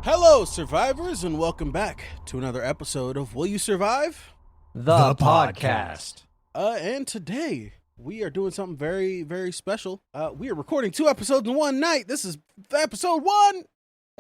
Hello, survivors, and welcome back to another episode of Will You Survive? The podcast. And today we are doing something very, very special. We are recording 2 episodes in one night. This is episode 1.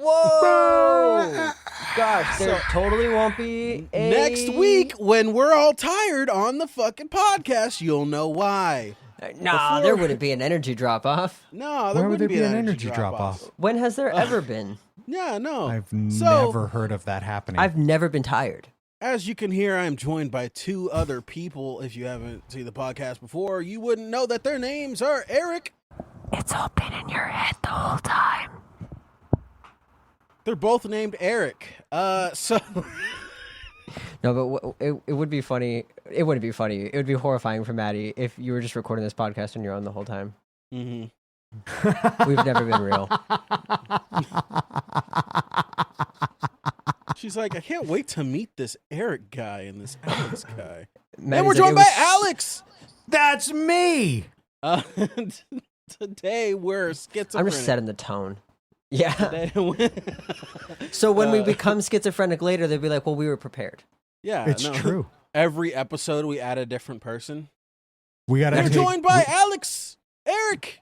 Whoa! Gosh, there totally won't be a... Next week, when we're all tired on the fucking podcast, you'll know why. Nah, there wouldn't be an energy drop-off. No, there wouldn't be an energy drop-off. When has there ever been? Yeah, no. I've never heard of that happening. I've never been tired. As you can hear, I am joined by 2 other people. If you haven't seen the podcast before, you wouldn't know that their names are Eric. It's all been in your head the whole time. They're both named Eric. So... No, but it would be funny. It wouldn't be funny. It would be horrifying for Maddie if you were just recording this podcast on your own the whole time. Mm-hmm. We've never been real. She's like, I can't wait to meet this Eric guy and this Alex guy. Maddie's And we're joined by Alex. That's me! Today we're schizophrenic. I'm just setting the tone. Yeah. Today, So when we become schizophrenic later, they'll be like, well, we were prepared. yeah, It's no. true. Every episode we add a different person. We gotta We're take joined by Alex, Eric,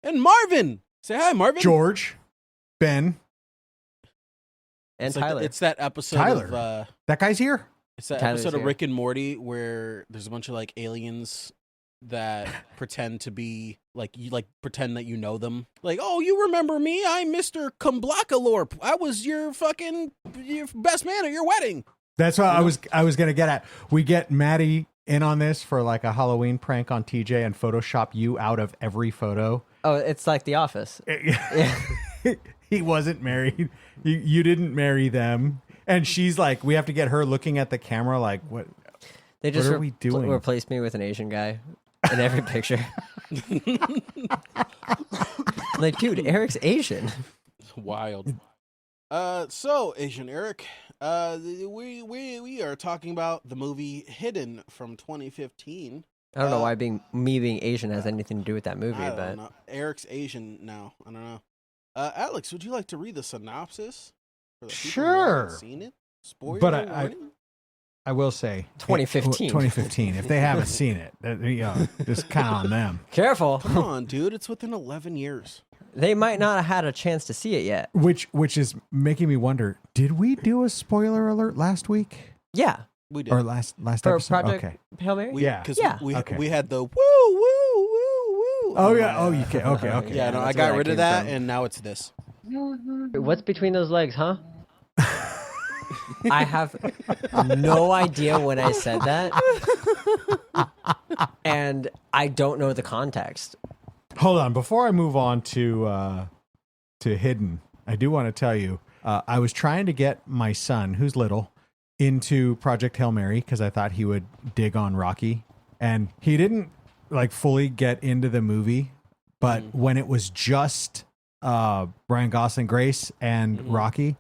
and Marvin. Say hi, Marvin. George, Ben. And It's like Tyler. it's that episode Tyler. of That guy's here. it's that Tyler's episode of here. Rick and Morty where there's a bunch of like aliens that pretend to be like you, like pretend that you know them. Like, oh, you remember me? I'm Mr. Kumblockalorp. I was your best man at your wedding. That's what I was gonna get at. We get Maddie in on this for like a Halloween prank on TJ and Photoshop you out of every photo. Oh, it's like The Office. He wasn't married. You didn't marry them. And she's like, we have to get her looking at the camera like, what? They just What are we doing? replaced me with an Asian guy in every picture. Like, dude, Eric's Asian. Wild. So Asian Eric, we are talking about the movie Hidden from 2015. I don't know why me being Asian has anything to do with that movie, I but don't know. Eric's Asian now. I don't know. Alex, would you like to read the synopsis for the people who haven't Sure. seen it? Spoiler But warning? I will say 2015. 2015. If they haven't seen it, just count on them. careful. Come on, dude. It's within 11 years. They might not have had a chance to see it yet. Which is making me wonder, did we do a spoiler alert last week? Yeah. We did. Or last For episode? Project Okay. Hail Mary? Yeah. Because Yeah. we had the woo, woo, woo, woo. Oh, yeah. Oh, you can. Okay. Okay. Yeah, no, I that's got where rid that of came that, from. and now it's this. What's between those legs, huh? I have no idea when I said that. And I don't know the context. Hold on. Before I move on to Hidden, I do want to tell you, I was trying to get my son, who's little, into Project Hail Mary because I thought he would dig on Rocky. And he didn't like fully get into the movie. But when it was just Ryan Gosling, Grace, and Rocky,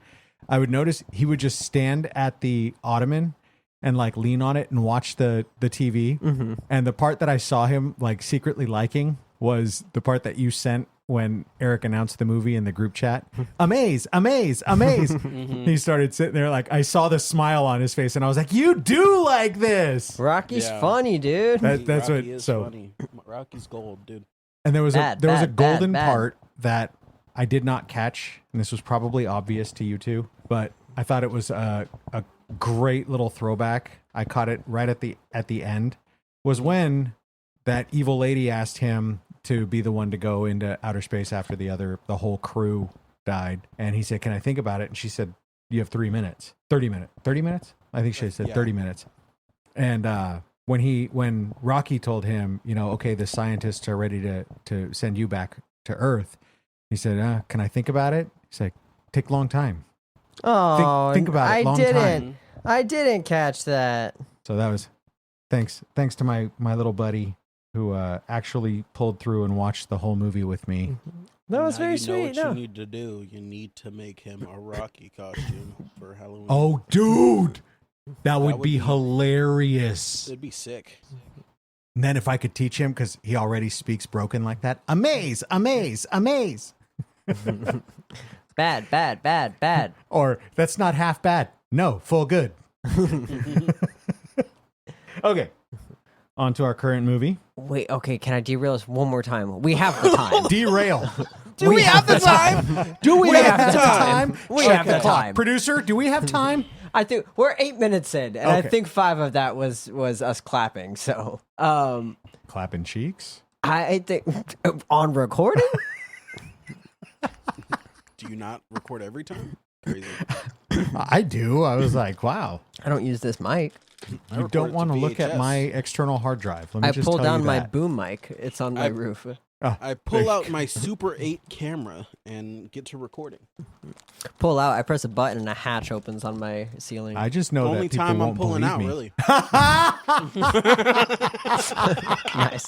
I would notice he would just stand at the ottoman and like lean on it and watch the TV. Mm-hmm. And the part that I saw him like secretly liking was the part that you sent when Eric announced the movie in the group chat. Amaze, amaze, amaze. He started sitting there like, I saw the smile on his face and I was like, you do like this. Rocky's Yeah. funny, dude. That's Rocky what, is so, funny. Rocky's gold, dude. and there was Bad, a bad, golden bad. part that I did not catch. And this was probably obvious to you too, but I thought it was a great little throwback. I caught it right at the end was when that evil lady asked him to be the one to go into outer space after the whole crew died. And he said, can I think about it? And she said, you have 3 minutes, 30 minutes. I think she said 30 minutes. And, when Rocky told him, okay, the scientists are ready to send you back to Earth. He said, can I think about it? He's like, take a long time. Oh, think about it, I long didn't. time. I didn't catch that. So that was thanks to my little buddy who actually pulled through and watched the whole movie with me. That was Now very you know sweet. what No. you need to do. You need to make him a Rocky costume for Halloween. Oh, dude, that would would be be- hilarious. It'd be sick. And then if I could teach him, because he already speaks broken like that, amaze, amaze, amaze. Bad. Or that's not half bad. No, full good. Okay. On to our current movie. Wait, okay, can I derail this one more time? We have the time. Derail. Do we have the time? Do we have the time? We have the time. Producer, do we have time? I think we're 8 minutes in, and I Okay. think 5 of that was us clapping. So, Clapping cheeks. I think on recording. Do you not record every time? Crazy. I do. I was like, wow. I don't use this mic. I You record don't it want to look at VHS. my external hard drive. Let me I just pulled tell down you my that. boom mic. It's on my roof. I pull out my Super 8 camera and get to recording. Pull out. I press a button, and a hatch opens on my ceiling. I just know Only that people time I'm won't pulling believe out, me. really. Nice.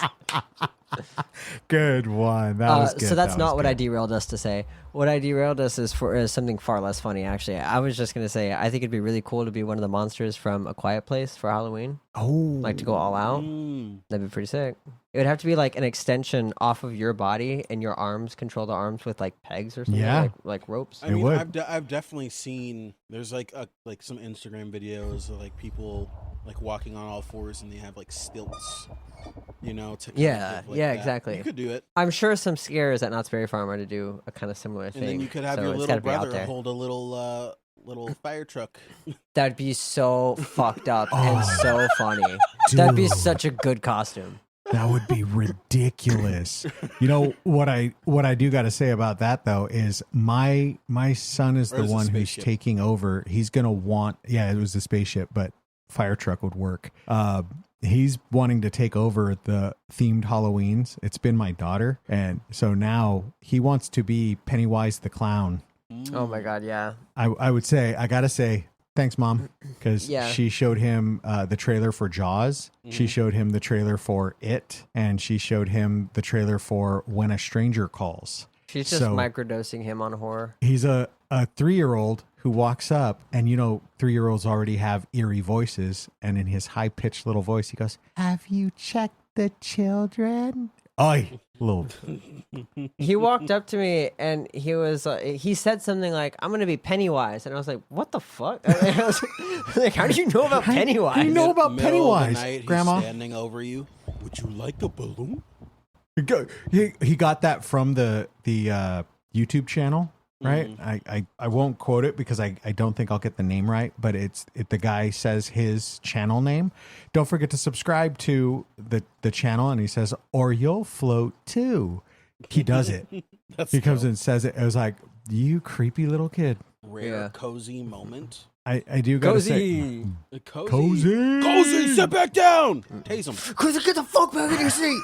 Good one. That was good. So that's That not was what I good. derailed us to say. What I derailed us is something far less funny. Actually, I was just gonna say I think it'd be really cool to be one of the monsters from A Quiet Place for Halloween. Oh, Like to go all out. That'd be pretty sick. It would have to be like an extension off of your body, and your arms control the arms with like pegs or something, Yeah. like ropes. I It mean, would. I've definitely seen. There's like some Instagram videos of like people like walking on all fours and they have like stilts, you know. To kind Yeah, of give, like, yeah, that. exactly. You could do it, I'm sure some scares at Knott's Berry Farm are to do a kind of similar thing. and then you could have so your it's little gotta be out brother there. hold a little fire truck. That'd be so fucked up Oh. and so funny. That'd be Dude. such a good costume. That would be ridiculous. You know what I do got to say about that though is my son is Or the is it one who's spaceship? taking over. He's gonna want it was the spaceship, but fire truck would work. He's wanting to take over the themed Halloweens. It's been my daughter, and so now he wants to be Pennywise the clown. Oh my god, yeah. I would say I gotta say thanks, Mom, because Yeah. she showed him the trailer for Jaws. She showed him the trailer for It, and she showed him the trailer for When a Stranger Calls. She's just So- microdosing him on horror. He's a 3-year-old who walks up, and 3-year-olds already have eerie voices, and in his high-pitched little voice, he goes, "Have you checked the children?" Oi, little. He walked up to me and he said something like, "I'm gonna be Pennywise," and I was like, "What the fuck?" I was like, "How do you know about Pennywise?" you know about Middle of the Pennywise, night, Grandma? He's standing over you. Would you like a balloon? He got that from the YouTube channel, right? I won't quote it because I don't think I'll get the name right, but the guy says his channel name. Don't forget to subscribe to the channel, and he says, "Or you'll float too." He does it. That's He comes dope. and says it. I was like, "You creepy little kid." Rare Yeah. cozy moment. I do gotta say, Cozy. cozy, Cozy, sit back down. Tase him. Cozy, get the fuck back in your seat.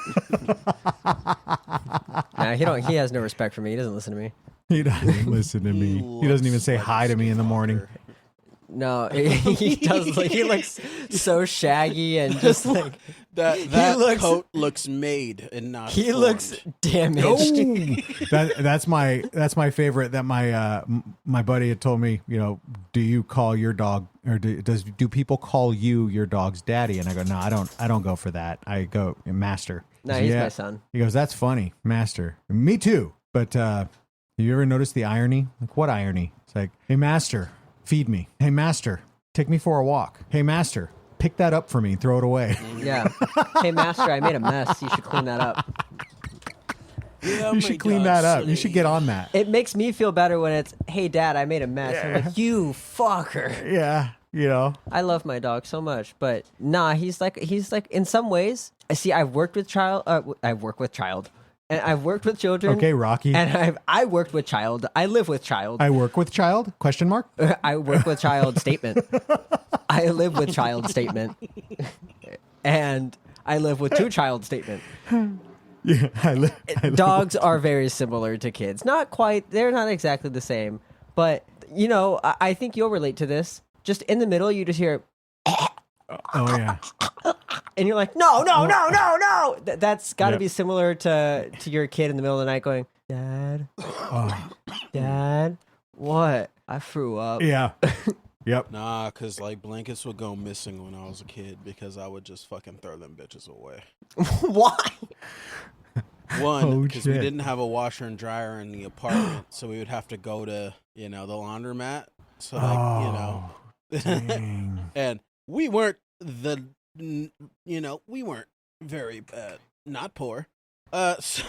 Nah, he has no respect for me. He doesn't listen to me. He doesn't listen to me. He doesn't even looks say like hi a to me in the morning. skinwalker. No, he does. Like, he looks so shaggy and just like That looks- coat looks made and not. he formed. looks damaged. That's my favorite. That my buddy had told me. Do you call your dog, or do people call you your dog's daddy? And I go, no, I don't go for that. I go master. No, He goes, he's "Yeah." my son. He goes, that's funny, master. Me too. But have you ever noticed the irony? Like, what irony? It's like, hey master, feed me. Hey master, take me for a walk. Hey master, pick that up for me and throw it away. Yeah. Hey, master, I made a mess. You should clean that up. Yeah, You my should clean dog's that up. You silly. should get on that. It makes me feel better when it's, hey, dad, I made a mess. I'm like, you fucker. Yeah, I love my dog so much, but nah, he's like in some ways. See, I've worked with child, and I've worked with children. Okay, Rocky. And I worked with child. I live with child. I work with child? Question mark? I work with child statement. I live with child statement. And I live with two child statement. Yeah, I Dogs are very similar to kids. Not quite. They're not exactly the same. But, I think you'll relate to this. Just in the middle, you just hear, Oh yeah. and you're like, no. That's got to Yep. be similar to your kid in the middle of the night going, Dad, Oh, Dad, what? I threw up. yeah. Yep. Nah, cause like blankets would go missing when I was a kid because I would just fucking throw them bitches away. Why? One, because we shit. didn't have a washer and dryer in the apartment, so we would have to go to, the laundromat. So, Dang. and we weren't we weren't very not poor. So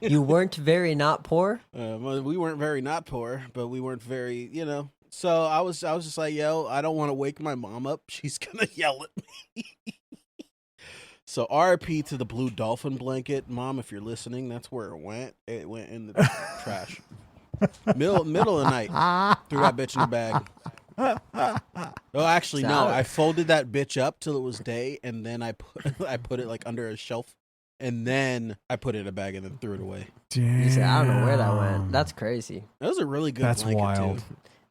You weren't very not poor? well, we weren't very not poor, but we weren't very, So I was just like, yo, I don't want to wake my mom up. She's gonna yell at me. So RIP to the blue dolphin blanket, Mom. If you're listening, that's where it went. It went in the trash. Middle of the night, threw that bitch in the bag. Oh, actually, no. I folded that bitch up till it was day, and then I put it like under a shelf, and then I put it in a bag and then threw it away. Damn. You said, I don't know where that went. That's crazy. That was a really good That's blanket, wild. too.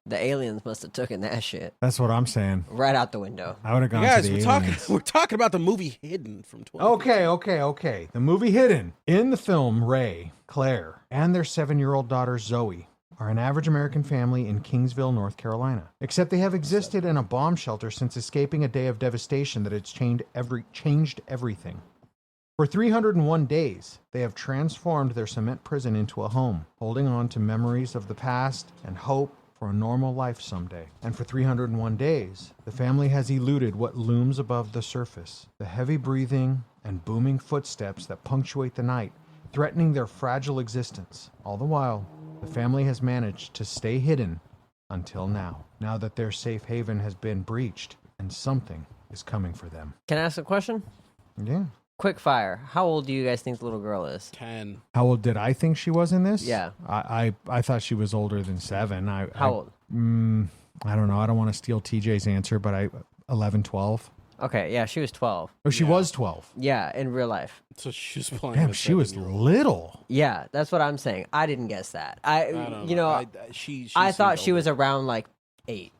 The aliens must have taken that shit That's what I'm saying. right out the window. I would have gone Guys, to the we're aliens. talking about the movie Hidden from 2015. Okay. The movie Hidden. In the film, Ray, Claire, and their 7-year-old daughter Zoe are an average American family in Kingsville, North Carolina. Except they have existed in a bomb shelter since escaping a day of devastation that has changed everything. For 301 days, they have transformed their cement prison into a home, holding on to memories of the past and hope for a normal life someday. And for 301 days, the family has eluded what looms above the surface, the heavy breathing and booming footsteps that punctuate the night, threatening their fragile existence. All the while, the family has managed to stay hidden until now that their safe haven has been breached and something is coming for them. Can I ask a question? Yeah. Quick fire. How old do you guys think the little girl is? 10. How old did I think she was in this? Yeah. I thought she was older than 7. How old? I don't know. I don't want to steal TJ's answer, but 11, 12. Okay, yeah, she was 12. Oh, she was 12. Yeah, in real life. So she was playing. Damn, a she was 7-year-old. little. Yeah, that's what I'm saying. I didn't guess that. I don't know. I thought seemed she was older. around like 8.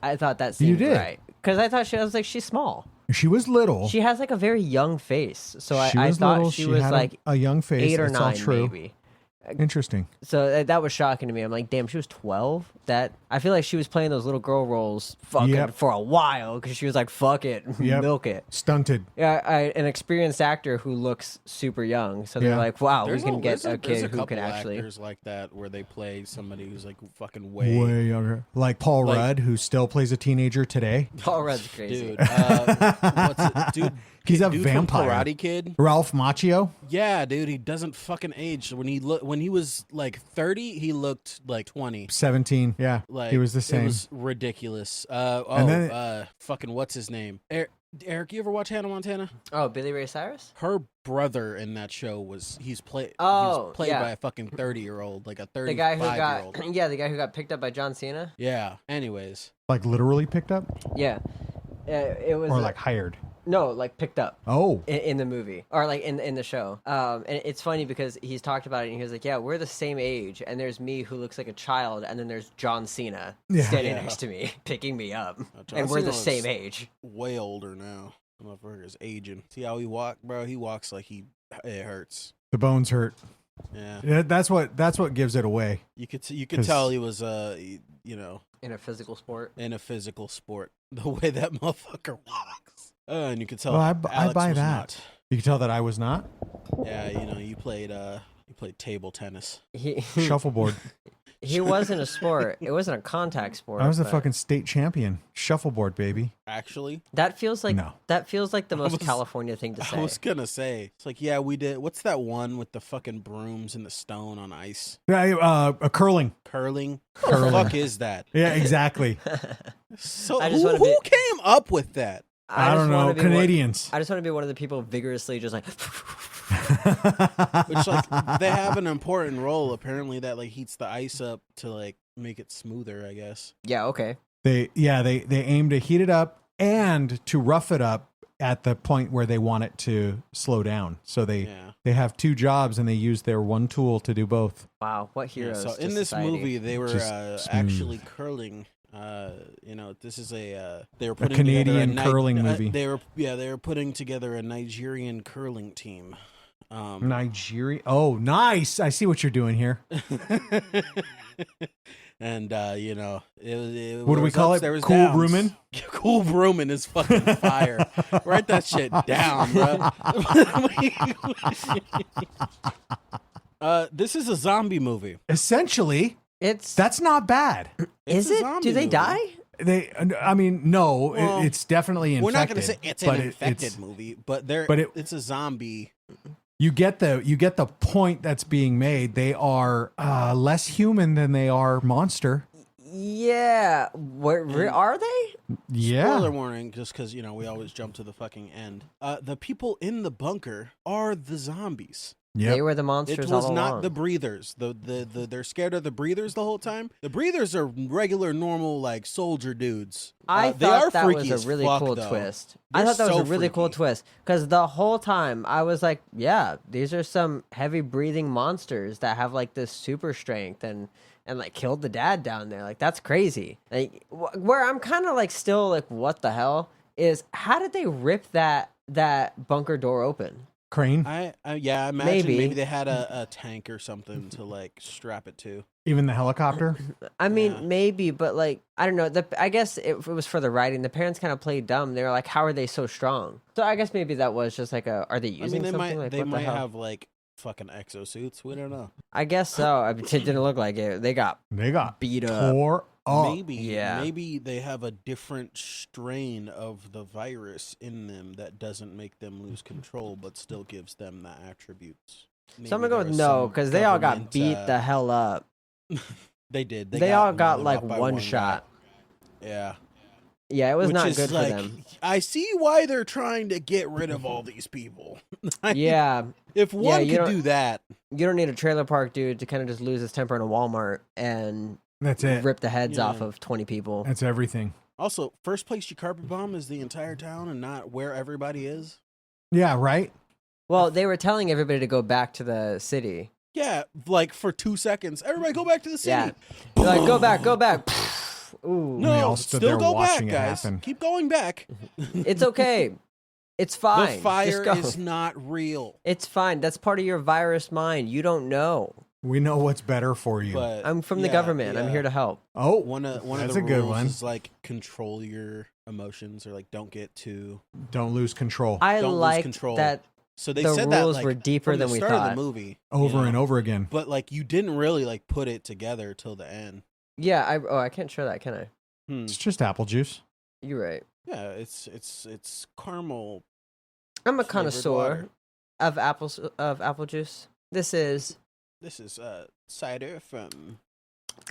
I thought that seemed did? right. Because I thought I was like, she's small. She was little. She has like a very young face. So She I was thought little. she was had like a young face. 8 or It's all 9 true. maybe. Interesting. So that was shocking to me. I'm like, damn, she was 12? I feel like she was playing those little girl roles for a while because she was like, fuck it, Yep. milk it. Stunted. Yeah, an experienced actor who looks super young. So they're Yeah. like, wow, There's we can get there's a kid who couple can actually. actors like that where they play somebody who's like fucking way. Way younger. Like Paul Like- Rudd, who still plays a teenager today. Paul Rudd's crazy. Dude, what's it? Dude, He's a dude vampire. From Karate Kid. Ralph Macchio. Yeah, dude, he doesn't fucking age. When he was like 30, he looked like 20. 17. Yeah. Like he was the same. It was ridiculous. And then- Fucking what's his name? Eric, you ever watch Hannah Montana? Oh, Billy Ray Cyrus? Her brother in that show he's played Oh, by yeah. a fucking 30-year-old, like a The guy who 35-year-old. got the guy who got picked up by John Cena. Yeah. Anyways, Like literally picked up? Yeah, it was Or like hired? no, like picked up. Oh. In the movie or like in the show, and it's funny because he's talked about it and he was like, yeah, we're the same age, and there's me who looks like a child, and then there's John Cena Yeah. standing Yeah. next to me picking me up, John and we're the Cena same is age. way older now. The motherfucker is aging. See how he walk, bro? He walks like it hurts. The bones hurt. Yeah. Yeah, that's what gives it away. You could 'Cause- tell he was In a physical sport. in a physical sport the way that motherfucker walks. And you could tell. Well, I Alex buy was that. not. You can tell that I was not. Yeah, you played table tennis. He Shuffleboard. he wasn't a sport. It wasn't a contact sport. I was the but fucking state champion. Shuffleboard, baby. Actually, That feels like No. the most was- California thing to say. I was gonna say it's like, yeah, we did. What's that one with the fucking brooms and the stone on ice? A curling. Curling. Curling. What the fuck is that? Yeah, exactly. So I just who wanna be- came up with that? I don't just wanna know. be one- Canadians. I just want to be one of the people vigorously just like. Which like they have an important role apparently that like heats the ice up to like make it smoother, I guess. Yeah. Okay. They aim to heat it up and to rough it up at the point where they want it to slow down. So they have two jobs and they use their one tool to do both. Wow. What Yeah, heroes? so to in this society. movie they were Just smooth. actually curling. This is they were putting Canadian together curling movie. They were putting together a Nigerian curling team. Nigeria. Oh, nice. I see what you're doing here. And it What do we was call ups, it? there was Cool downs. Brewman? Cool Brewman is fucking fire. Write that shit down, bro. This is a zombie movie. Essentially, It's that's not bad. It's is a it? zombie Do they movie. die? No, Well, it's definitely infected. We're not going to say it's but an infected it's- movie, but it's a zombie. You get the point that's being made. They are less human than they are monster. Yeah. Where are they? Yeah. Spoiler warning, just because we always jump to the fucking end. The people in the bunker are the zombies. Yep. They were the monsters It was all not along. the breathers. They're scared of the breathers the whole time. The breathers are regular, normal, like soldier dudes. I They are thought that freaky was as a really fuck, cool though. twist. They're I thought that was so a really cool freaky. twist because the whole time I was like, yeah, these are some heavy breathing monsters that have like this super strength and like killed the dad down there. Like that's crazy. Like where I'm kind of like still like, what the hell is how did they rip that bunker door open? Crane. I imagine Maybe. maybe they had a tank or something to like strap it to. Even the helicopter. I mean, Yeah. maybe, but like, I don't know. I guess it was for the writing. The parents kind of played dumb. They were like, "How are they so strong?" So I guess maybe that was just like are they I using mean, something? Like, they what the might hell? have like fucking exosuits. We don't know. I guess so. I mean, it didn't look like it. They got They got beat up. tore up. Maybe they have a different strain of the virus in them that doesn't make them lose control, but still gives them the attributes. So I'm gonna Maybe go with there's no, some because they all got government, beat the hell up. They did. They all got murdered like up by one guy. shot. Yeah, Yeah, it was which not is good like, for them. I see why they're trying to get rid of all these people. I mean, Yeah, if one you could don't- do that, you don't need a trailer park dude to kind of just lose his temper in a Walmart and That's it. rip the heads Yeah. off of 20 people. That's everything. also first place you carpet bomb is the entire town and not where everybody is. Yeah, right? Well, they were telling everybody to go back to the city. Yeah, like for 2 seconds, everybody go back to the city. Yeah. They're like, go back, go back. Ooh. They all No, stood still there go back, watching it guys. happen. Keep going back. It's okay. It's fine. The fire Just go. is not real. It's fine. That's part of your virus mind. You don't know. We know what's better for you. But I'm from the yeah, government. I'm yeah. here to help. Oh, One of that's the a good rules one. is like control your emotions or like don't get too. Don't lose control. I Don't lose liked control. that. So they The said that rules like, were deeper from than the we start thought. of the movie, Over you and know? over again. But like you didn't really like put it together till the end. Yeah. I can't show that, can I? It's just apple juice. You're right. Yeah, it's caramel. I'm a Flavored connoisseur water. of apple juice. This is Cider from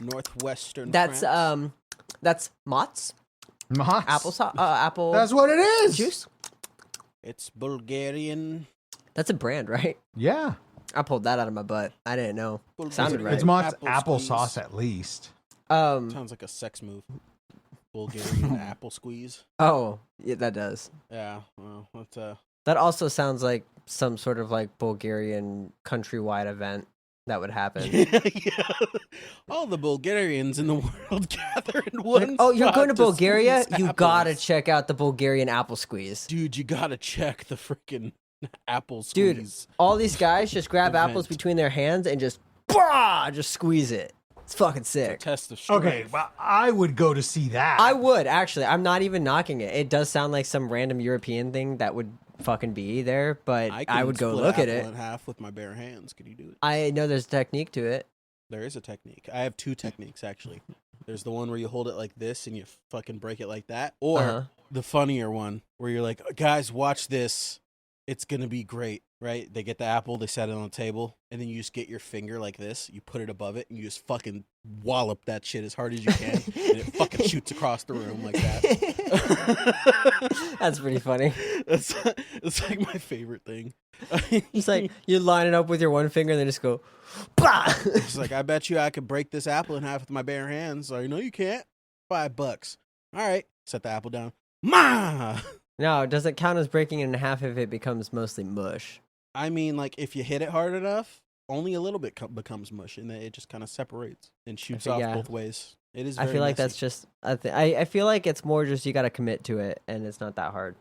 northwestern. that's France. that's Mott's Mott's. apple That's what it is. juice. It's Bulgarian. That's a brand, right? Yeah. I pulled that out of my butt. I didn't know. Sounded Bulgarian right. It's Mott's apple applesauce squeeze. at least. Sounds like a sex move. Bulgarian apple squeeze. Oh, yeah, that does. Yeah, well, that's That also sounds like some sort of like Bulgarian countrywide event that would happen. yeah. All the Bulgarians in the world gather in one. Like, oh, you're spot going to Bulgaria? squeeze You apples. gotta check out the Bulgarian apple squeeze. Dude, you gotta check the freaking apple Dude, squeeze. all these guys just grab Event. apples between their hands and just, bah, just squeeze it. It's fucking It's a sick. test of strength. Okay, well, I would go to see that. I would actually. I'm not even knocking it. It does sound like some random European thing that would fucking be there, but I can would go split look at apple it. in half with my bare hands. Could you do it? I know there's a technique to it. There is a technique. I have two techniques actually. There's the one where you hold it like this and you fucking break it like that, or Uh-huh. the funnier one where you're like, guys, watch this. It's gonna be great, right? They get the apple, they set it on the table, and then you just get your finger like this, you put it above it, and you just fucking wallop that shit as hard as you can, and it fucking shoots across the room like that. That's pretty funny. It's like my favorite thing. It's like you line it up with your one finger and then just go, bah! It's like, I bet you I could break this apple in half with my bare hands. Like, no, you can't. $5. All right, set the apple down. Ma. No, does it count as breaking it in half if it becomes mostly mush? I mean, like, if you hit it hard enough, only a little bit becomes mush, and then it just kind of separates and shoots off yeah. both ways. It is. I Very feel like messy. that's just. I feel like it's more just you got to commit to it, and it's not that hard.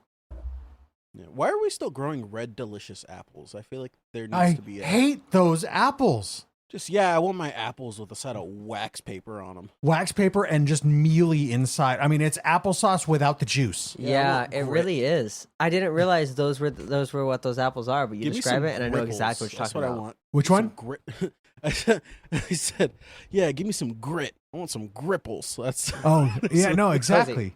Yeah. Why are we still growing red delicious apples? I feel like there needs I to be. hate those apples. Just I want my apples with a side of wax paper on them. Wax paper and just mealy inside. I mean, it's applesauce without the juice. Yeah, want it grit. really is. I didn't realize those were what those apples are, but you Give me describe some it, and I know gripples. exactly what you're That's talking what about. I want. Which Some one? Grit. I said, yeah, give me some grit. I want some gripples. That's Oh, yeah, no, exactly.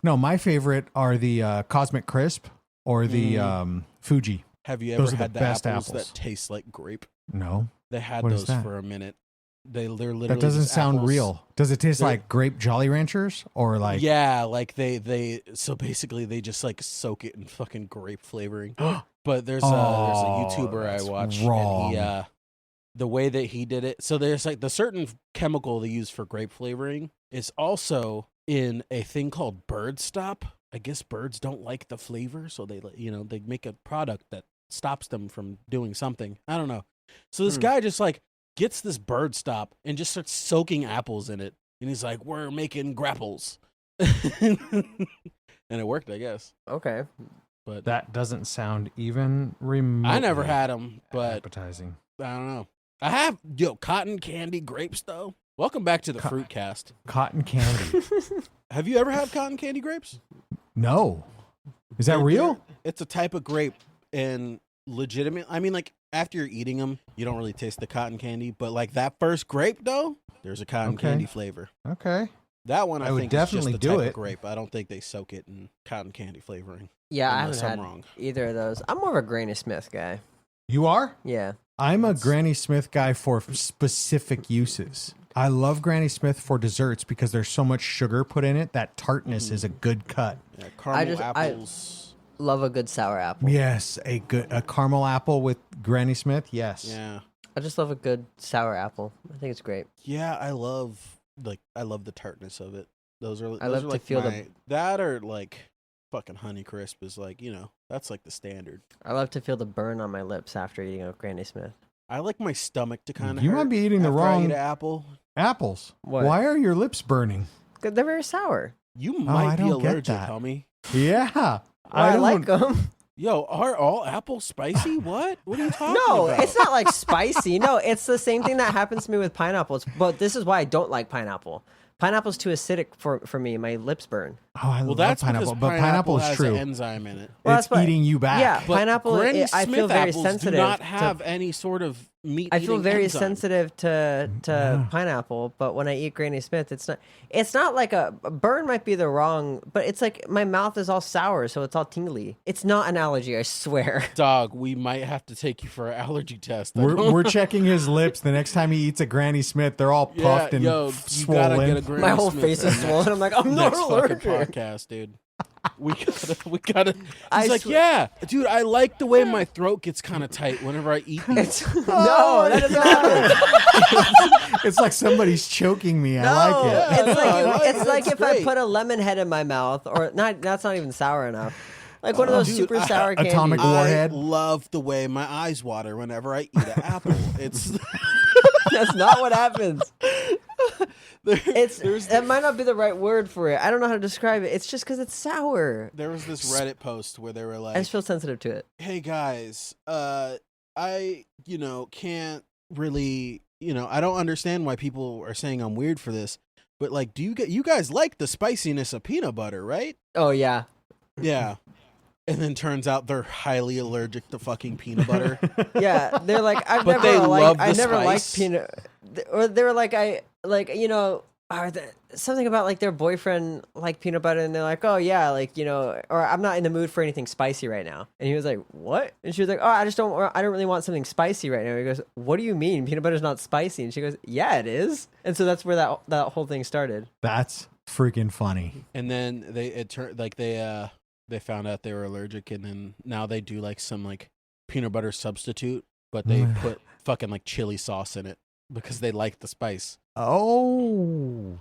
No, my favorite are the Cosmic Crisp or the Fuji. Have you Those ever are the had the best apples apples. that taste like grape? No, They had What is those that? for a minute. They're literally that doesn't just sound apples. real. Does it taste They're- like grape Jolly Ranchers or like? Yeah, like they so basically they just like soak it in fucking grape flavoring. But there's a Oh, YouTuber I that's watch wrong. and he the way that he did it. So there's like the certain chemical they use for grape flavoring is also in a thing called bird stop. I guess birds don't like the flavor, so they they make a product that stops them from doing something. I don't know. So this guy just like gets this bird stop and just starts soaking apples in it. And he's like, we're making grapples. And it worked, I guess. Okay. But That doesn't sound even remotely I never had them, but appetizing. I don't know. I have, cotton candy grapes, though. Welcome back to the Fruit Cast. Cotton candy. Have you ever had cotton candy grapes? No. Is that real? It's a type of grape, and legitimate. I mean, like, after you're eating them, you don't really taste the cotton candy, but like that first grape, though, there's a cotton Okay. candy flavor. Okay. That one, I would think, definitely is just the do type it. of grape. I don't think they soak it in cotton candy flavoring. Yeah, I Unless haven't I'm had wrong. either of those. I'm more of a Granny Smith guy. You are? Yeah. I'm a Granny Smith guy for specific uses. I love Granny Smith for desserts because there's so much sugar put in it that tartness is a good cut. Yeah, caramel I- apples. Love a good sour apple. Yes, a caramel apple with Granny Smith. Yes. Yeah. I just love a good sour apple. I think it's great. Yeah, I love the tartness of it. Those are I love to like feel that or like fucking Honeycrisp is like, that's like the standard. I love to feel the burn on my lips after eating a Granny Smith. I like my stomach to kind of You might be eating the after I eat wrong an apple. apples. What? Why are your lips burning? 'Cause they're very sour. You I might be don't get allergic, that. homie. Yeah. I like them. Yo, are all apples spicy? What? What are you talking No, about? it's not like spicy. No, it's the same thing that happens to me with pineapples. But this is why I don't like pineapple. Pineapple's too acidic for me. My lips burn. Oh, I Well, love that's pineapple, because but pineapple is has true. an enzyme in it. Well, It's that's why- eating you back. Yeah, But pineapple. Granny I Smith feel very apples sensitive. do not to- have any sort of meat. I feel very sensitive to Yeah. pineapple, but when I eat Granny Smith, it's not. It's not like a burn. Might be the wrong, but it's like my mouth is all sour, so it's all tingly. It's not an allergy, I swear. Dog, we might have to take you for an allergy test. We're checking his lips. The next time he eats a Granny Smith, they're all puffed and you gotta swollen. get a Granny My whole Smith face in is swollen. I'm like, I'm not next fucking allergic. podcast, dude. We gotta. I He's like, swear- yeah, dude. I like the way my throat gets kind of tight whenever I eat these. No, that doesn't happen. It's like somebody's choking me. I No, like it. it's I like like it's it. like It's if I great. put a lemon head in my mouth, or not. That's not even sour enough. Like one of those Dude, super sour candies. Atomic Warhead. I love the way my eyes water whenever I eat an apple. It's That's not what happens. It's there's that might not be the right word for it. I don't know how to describe it. It's just because it's sour. there was this Reddit post where they were I like, just feel sensitive to it. hey guys, I can't really, I don't understand why people are saying I'm weird for this, but like, do you guys like the spiciness of peanut butter, right? Oh yeah, Yeah. And then turns out they're highly allergic to fucking peanut butter. yeah. They're like I've But never they love I the never liked spice. peanut. Or they were like something about like their boyfriend liked peanut butter, and they're like, oh yeah, or I'm not in the mood for anything spicy right now. And he was like, what? And she was like, oh, I don't really want something spicy right now. He goes, what do you mean peanut butter's not spicy? And she goes, yeah, it is. And so that's where that whole thing started. That's freaking funny. And then they found out they were allergic, and then now they do like some like peanut butter substitute, but they put fucking like chili sauce in it because they like the spice. Oh,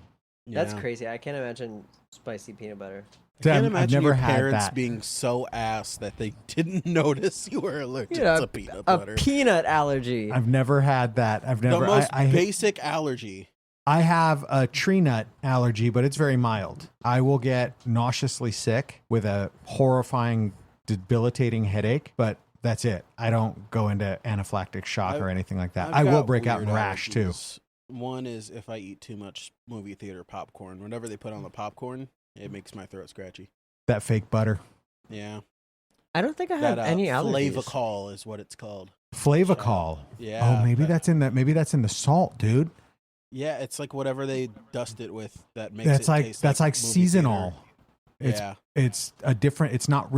That's Yeah. crazy. I can't imagine spicy peanut butter. I can't I've imagine never your had parents that. being so ass that they didn't notice you were allergic Yeah, to peanut A butter. peanut allergy. I've never had that. I've The never. most I basic allergy. I have a tree nut allergy, but it's very mild. I will get nauseously sick with a horrifying, debilitating headache, but that's it. I don't go into anaphylactic shock or anything like that. I've I will got break out in weird rash too. allergies. One is if I eat too much movie theater popcorn. Whenever they put on the popcorn, it makes my throat scratchy. That fake butter. Yeah. I don't think I have any allergies. Flavacol is what it's called. Flavacol. Yeah. Oh, maybe that's in the salt, dude. Yeah, it's like whatever they dust it with that makes That's it like taste that's like movie seasonal. theater. It's a different. It's not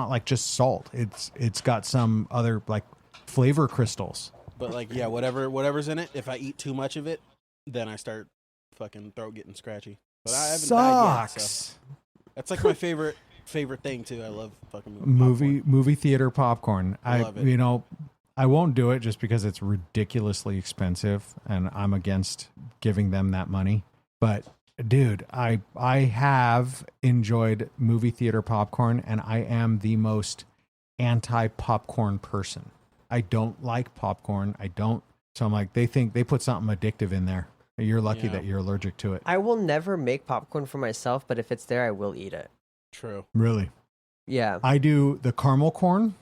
like just salt. It's got some other like flavor crystals. But like whatever's in it, if I eat too much of it, then I start fucking throat getting scratchy. But I haven't died yet, so that's like my favorite thing too. I love fucking movie theater popcorn. I love it. I won't do it just because it's ridiculously expensive and I'm against giving them that money. But dude, I have enjoyed movie theater popcorn and I am the most anti-popcorn person. I don't like popcorn. So I'm like, they think they put something addictive in there. You're lucky that you're allergic to it. I will never make popcorn for myself, but if it's there, I will eat it. True. Really? Yeah. I do the caramel corn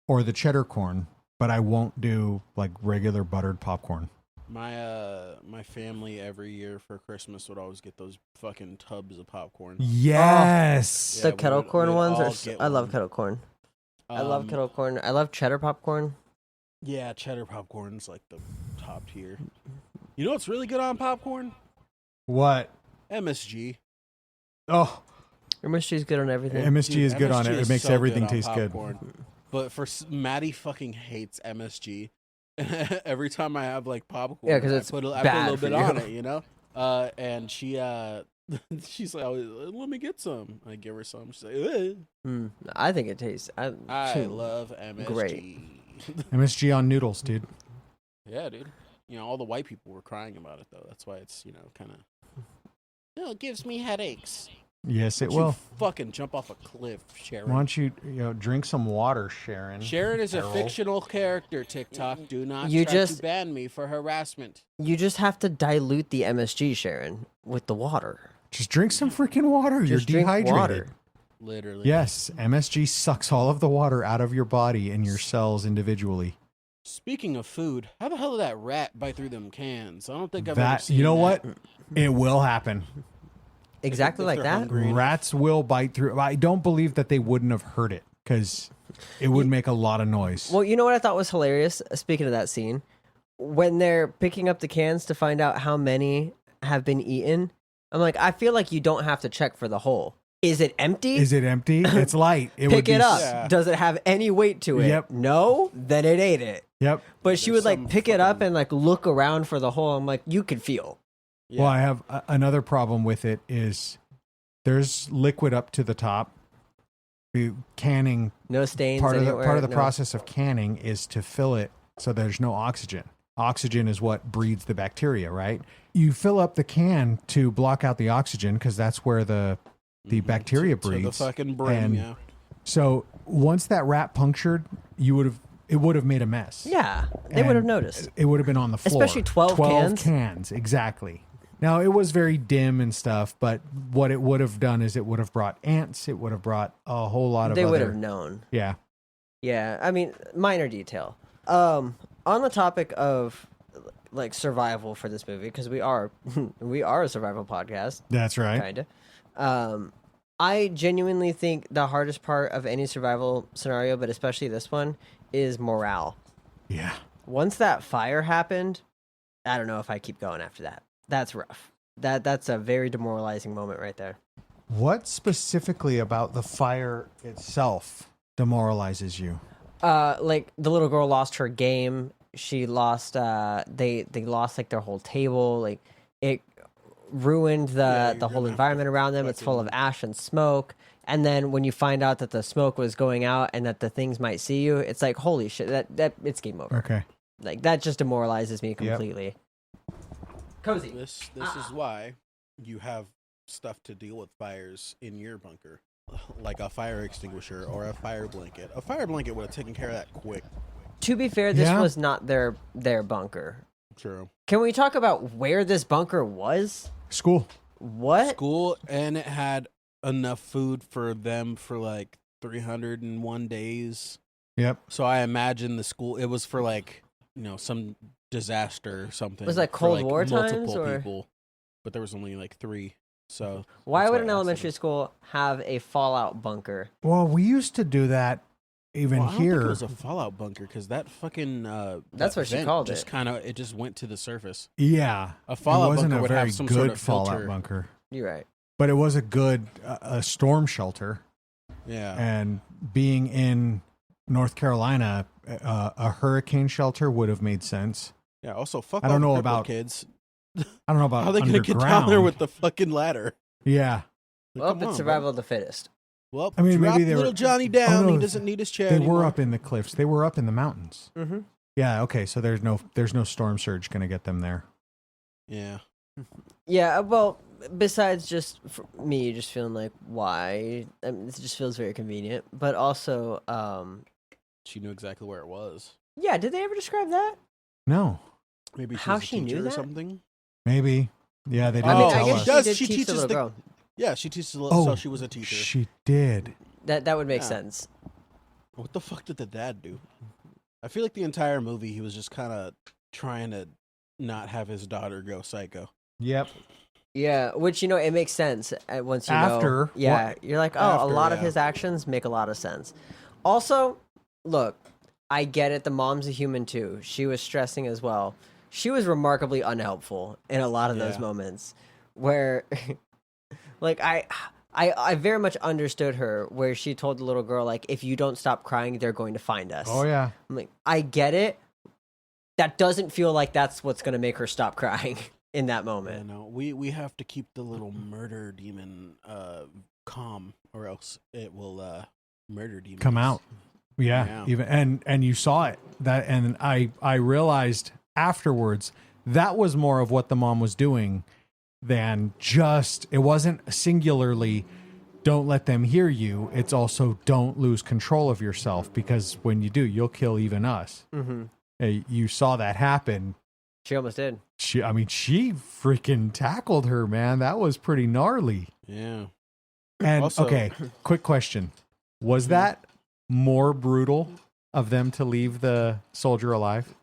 or the cheddar corn, but I won't do like regular buttered popcorn. My family every year for Christmas would always get those fucking tubs of popcorn. Yes. The kettle corn ones I love one. kettle corn. I love kettle corn. I love cheddar popcorn. Yeah, cheddar popcorn's like the top tier. You know what's really good on popcorn? What? MSG. Oh, MSG is good on everything. MSG is good on it. It makes everything taste good. But Maddie fucking hates MSG. Every time I have like popcorn, Yeah, 'cause it's I put a bad little for bit you. on it, you know. And she's like, "Let me get some." I give her some. She's like, "Ugh." I think it tastes. I love MSG. Great. MSG on noodles, dude. Yeah, dude. You know, all the white people were crying about it though. That's why it's kind of. It gives me headaches. Yes, it Why don't will. you fucking jump off a cliff, Sharon. Why don't you drink some water, Sharon? Sharon is a Errol. fictional character, TikTok. Do not You try just- to ban me for harassment. You just have to dilute the MSG, Sharon, with the water. Just drink some freaking water. Just You're drink dehydrated. water. Literally. Yes, MSG sucks all of the water out of your body and your cells individually. Speaking of food, how the hell did that rat bite through them cans? I don't think I've ever seen You know that. what? It will happen. Exactly if like they're that. hungry. Rats will bite through. I don't believe that they wouldn't have heard it because it would make a lot of noise. Well, you know what I thought was hilarious? Speaking of that scene, when they're picking up the cans to find out how many have been eaten, I'm like, I feel like you don't have to check for the whole. Is it empty? Is it empty? It's light. It Pick would be it up. Yeah. Does it have any weight to it? Yep. No? Then it ate it. Yep. But she There's would like some pick it up fucking- and like look around for the hole. I'm like, you could feel. Yeah. Well, I have another problem with it is there's liquid up to the top. The canning No stains part of the anywhere. No. process of canning is to fill it so there's no oxygen. Oxygen is what breeds the bacteria, right? You fill up the can to block out the oxygen because that's where the bacteria to breeds. the fucking brim, And yeah. So once that rat punctured, it would have made a mess. Yeah, they would have noticed. It would have been on the floor. Especially 12 cans. cans, exactly. Now, it was very dim and stuff, but what it would have done is it would have brought ants. It would have brought a whole lot of They would other... have known. Yeah. Yeah, I mean, minor detail. On the topic of like survival for this movie, because we are a survival podcast, That's right. kind of. I genuinely think the hardest part of any survival scenario, but especially this one, is morale. Yeah. Once that fire happened, I don't know if I keep going after that. That's rough. That's a very demoralizing moment right there. What specifically about the fire itself demoralizes you? Like the little girl lost her game. She lost. They lost like their whole table. Like it ruined the you're whole gonna environment around them. It's full of ash and smoke. And then when you find out that the smoke was going out and that the things might see you, it's like holy shit. That it's game over. Okay. Like that just demoralizes me completely. Cozy. This is why you have stuff to deal with fires in your bunker, like a fire extinguisher or a fire blanket. A fire blanket would have taken care of that quick. To be fair, this Yeah. was not their bunker. True. Can we talk about where this bunker was? School. What? School, and it had enough food for them for like 301 days. Yep. So I imagine the school. It was for like some disaster or something. Was it like for, Cold War multiple times, or people, but there was only like 3. So why that's would I an asked elementary them. school have a fallout bunker? Well, we used to do that even Well, I don't think here. it was a fallout bunker because that fucking That's that what she vent called just it. kind of it just went to the surface. Yeah. A fallout it wasn't bunker a would very have some good sort of fallout filter. bunker, You're right. but it was a good a storm shelter. Yeah. And being in North Carolina, a hurricane shelter would have made sense. Yeah. Also, fuck. I don't all know the about kids. I don't know about How are they gonna get down underground. there with the fucking ladder? Yeah. Like, Well, come it's on, survival bro. of the fittest. Well, I mean, drop maybe they little were Johnny down. Oh, no, He doesn't need his chair. They anymore. were up in the cliffs. They were up in the mountains. Mm-hmm. Yeah. Okay. So there's no storm surge going to get them there. Yeah. Yeah, well, besides just for me just feeling like why, I mean, it just feels very convenient. But also, She knew exactly where it was. yeah, did they ever describe that? No. Maybe she How was a she knew teacher or that? something. Maybe. Yeah. They I didn't mean, tell I guess us. she does. did She teach the teaches little the- girl. Yeah, she teaches. Oh, So she was a teacher. She did. That would make Yeah. sense. What the fuck did the dad do? I feel like the entire movie he was just kind of trying to not have his daughter go psycho. Yep. Yeah, which it makes sense once you After know. Yeah, what- you're like, oh, a After, lot of yeah. his actions make a lot of sense. Also, look, I get it. The mom's a human too. She was stressing as well. She was remarkably unhelpful in a lot of those Yeah. moments where, like, I very much understood her where she told the little girl, like, if you don't stop crying, they're going to find us. Oh yeah. I'm like, I get it. That doesn't feel like that's what's going to make her stop crying in that Yeah, moment. no, we have to keep the little murder demon calm, or else it will murder demons Come out. Yeah. Yeah. Even and you saw it that, and I realized afterwards that was more of what the mom was doing than just, it wasn't singularly don't let them hear you. It's also don't lose control of yourself, because when you do, you'll kill even us. Mm-hmm. You saw that happen. She almost did. She freaking tackled her, man. That was pretty gnarly. Yeah. And Also- okay, quick question. Was that more brutal of them to leave the soldier alive?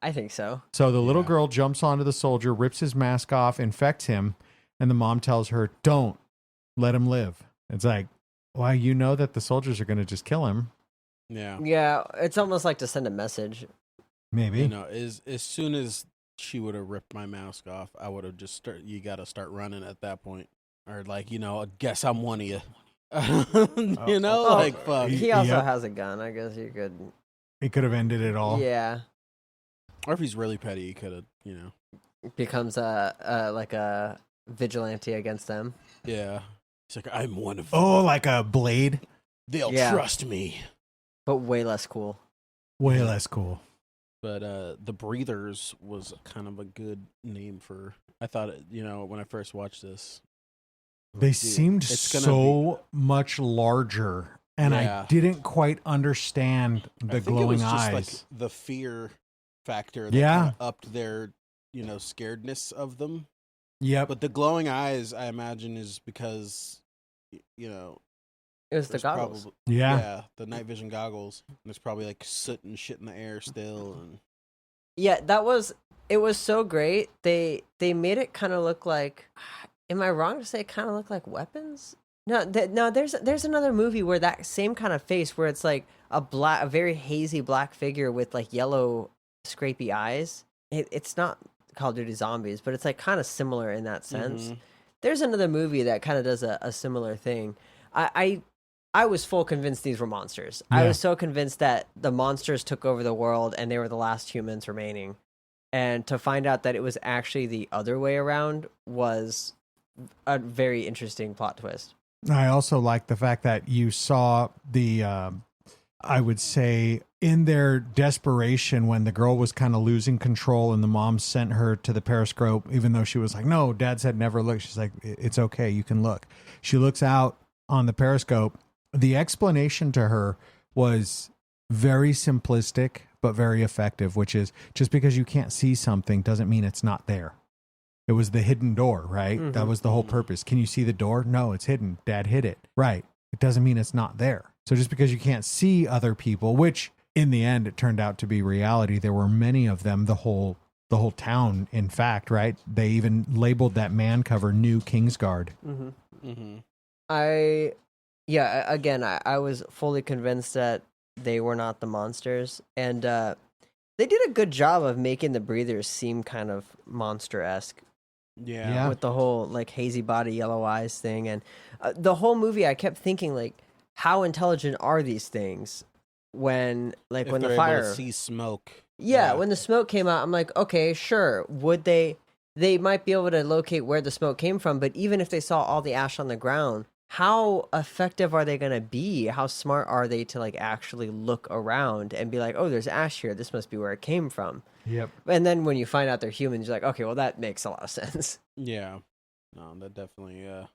I think so. So the little Yeah. girl jumps onto the soldier, rips his mask off, infects him, and the mom tells her, "Don't let him live." It's like, well, you know that the soldiers are going to just kill him. Yeah. Yeah, it's almost like to send a message. Maybe. You know, as soon as she would have ripped my mask off, I would have just you got to start running at that point, or like guess I'm one of you. Oh, Like fuck. He also Yep. has a gun. I guess you could. It could have ended it all. Yeah, Or if he's really petty, he could have. becomes a vigilante against them. Yeah. He's like, I'm one of them. Oh, like a blade? They'll Yeah. trust me. But way less cool. Way less cool. But the Breathers was kind of a good name for. I thought when I first watched this, They dude, seemed it's gonna so much larger, and Yeah. I didn't quite understand I the think glowing it was eyes. just like the fear factor that Yeah. kinda upped their scaredness of them. Yep. But the glowing eyes, I imagine, is because It was the there's goggles. Yeah. the night vision goggles. And there's probably like soot and shit in the air still. And Yeah, it was so great. They made it kind of look like. Am I wrong to say it kind of looked like weapons? No, there's another movie where that same kind of face, where it's like a very hazy black figure with like yellow scrapey eyes. It's not Call of Duty Zombies, but it's like kind of similar in that sense. Mhm. There's another movie that kind of does a similar thing. I was full convinced these were monsters. I Yeah. was so convinced that the monsters took over the world and they were the last humans remaining. And to find out that it was actually the other way around was a very interesting plot twist. I also like the fact that you saw the, I would say, in their desperation when the girl was kind of losing control and the mom sent her to the periscope, even though she was like, no, Dad said never look. She's like, it's okay, you can look. She looks out on the periscope. The explanation to her was very simplistic, but very effective, which is just because you can't see something doesn't mean it's not there. It was the hidden door, right? Mhm. That was the whole purpose. Can you see the door? No, it's hidden. Dad hid it. Right. It doesn't mean it's not there. So just because you can't see other people, which in the end it turned out to be reality, there were many of them, the whole town, in fact, right? They even labeled that man cover New Kingsguard. I was fully convinced that they were not the monsters, and they did a good job of making the breathers seem kind of monster-esque. Yeah. With the whole like hazy body, yellow eyes thing, and the whole movie, I kept thinking like, how intelligent are these things when If when the they're fire able to see smoke. Yeah, when the smoke came out, I'm like, okay, sure. Would they might be able to locate where the smoke came from, but even if they saw all the ash on the ground, how effective are they going to be? How smart are they to like actually look around and be like, "Oh, there's ash here. This must be where it came from." Yep. And then when you find out they're humans, you're like, "Okay, well that makes a lot of sense." Yeah. No, that definitely no,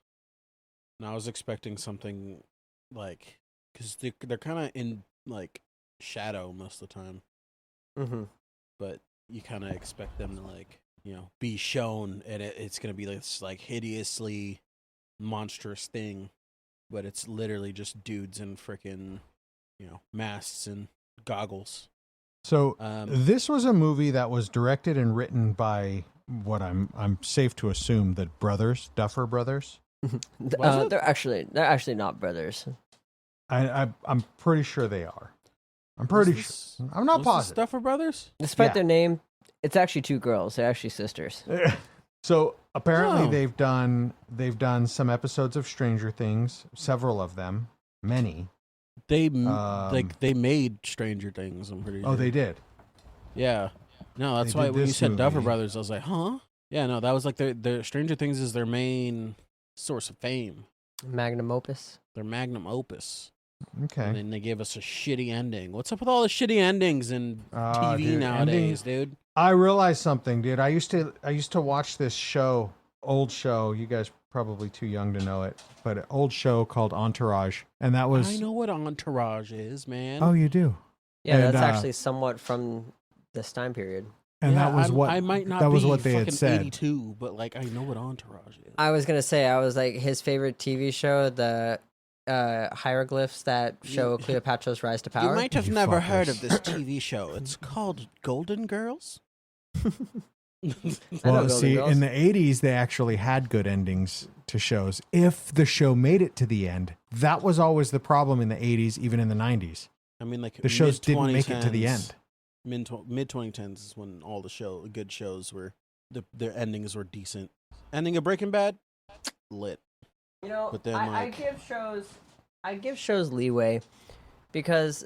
I was expecting something like cuz they're kind of in like shadow most of the time. Mhm. But you kind of expect them to like, be shown and it's going to be this like hideously monstrous thing, but it's literally just dudes in freaking, masks and goggles. So this was a movie that was directed and written by what I'm safe to assume the Duffer brothers. They're actually not brothers. I'm pretty sure they are. I'm pretty sure. I'm not positive. Duffer Brothers? Despite their name, it's actually two girls. They're actually sisters. So apparently they've done some episodes of Stranger Things, several of them, many. They made Stranger Things, I'm pretty sure. Oh, they did. Yeah. No, that's They why did when you this said Duffer movie. Brothers, I was like, huh? Yeah, no, that was like their Stranger Things is their main source of fame. Magnum opus. Their magnum opus. Okay. And then they gave us a shitty ending. What's up with all the shitty endings in TV dude, nowadays, dude? I realized something, dude. I used to watch this show, old show. You guys probably too young to know it, but an old show called Entourage, and that was. I know what Entourage is, man. Oh, you do. Yeah, And, that's actually somewhat from this time period. And Yeah, that was what I might not that was be what they had fucking said. 82, but like I know what Entourage is. I was gonna say, I was like, his favorite TV show, the hieroglyphs that show Cleopatra's rise to power. You might have You never fuckers. heard of this TV show. It's called Golden Girls. I know Well, Golden see, Girls. in the 80s, they actually had good endings to shows. If the show made it to the end, that was always the problem in the 80s, even in the 90s. I mean, like The shows didn't make it to the end. Mid 2010s is when all the good shows were their endings were decent. Ending of Breaking Bad, lit. You know, But then, I give shows leeway because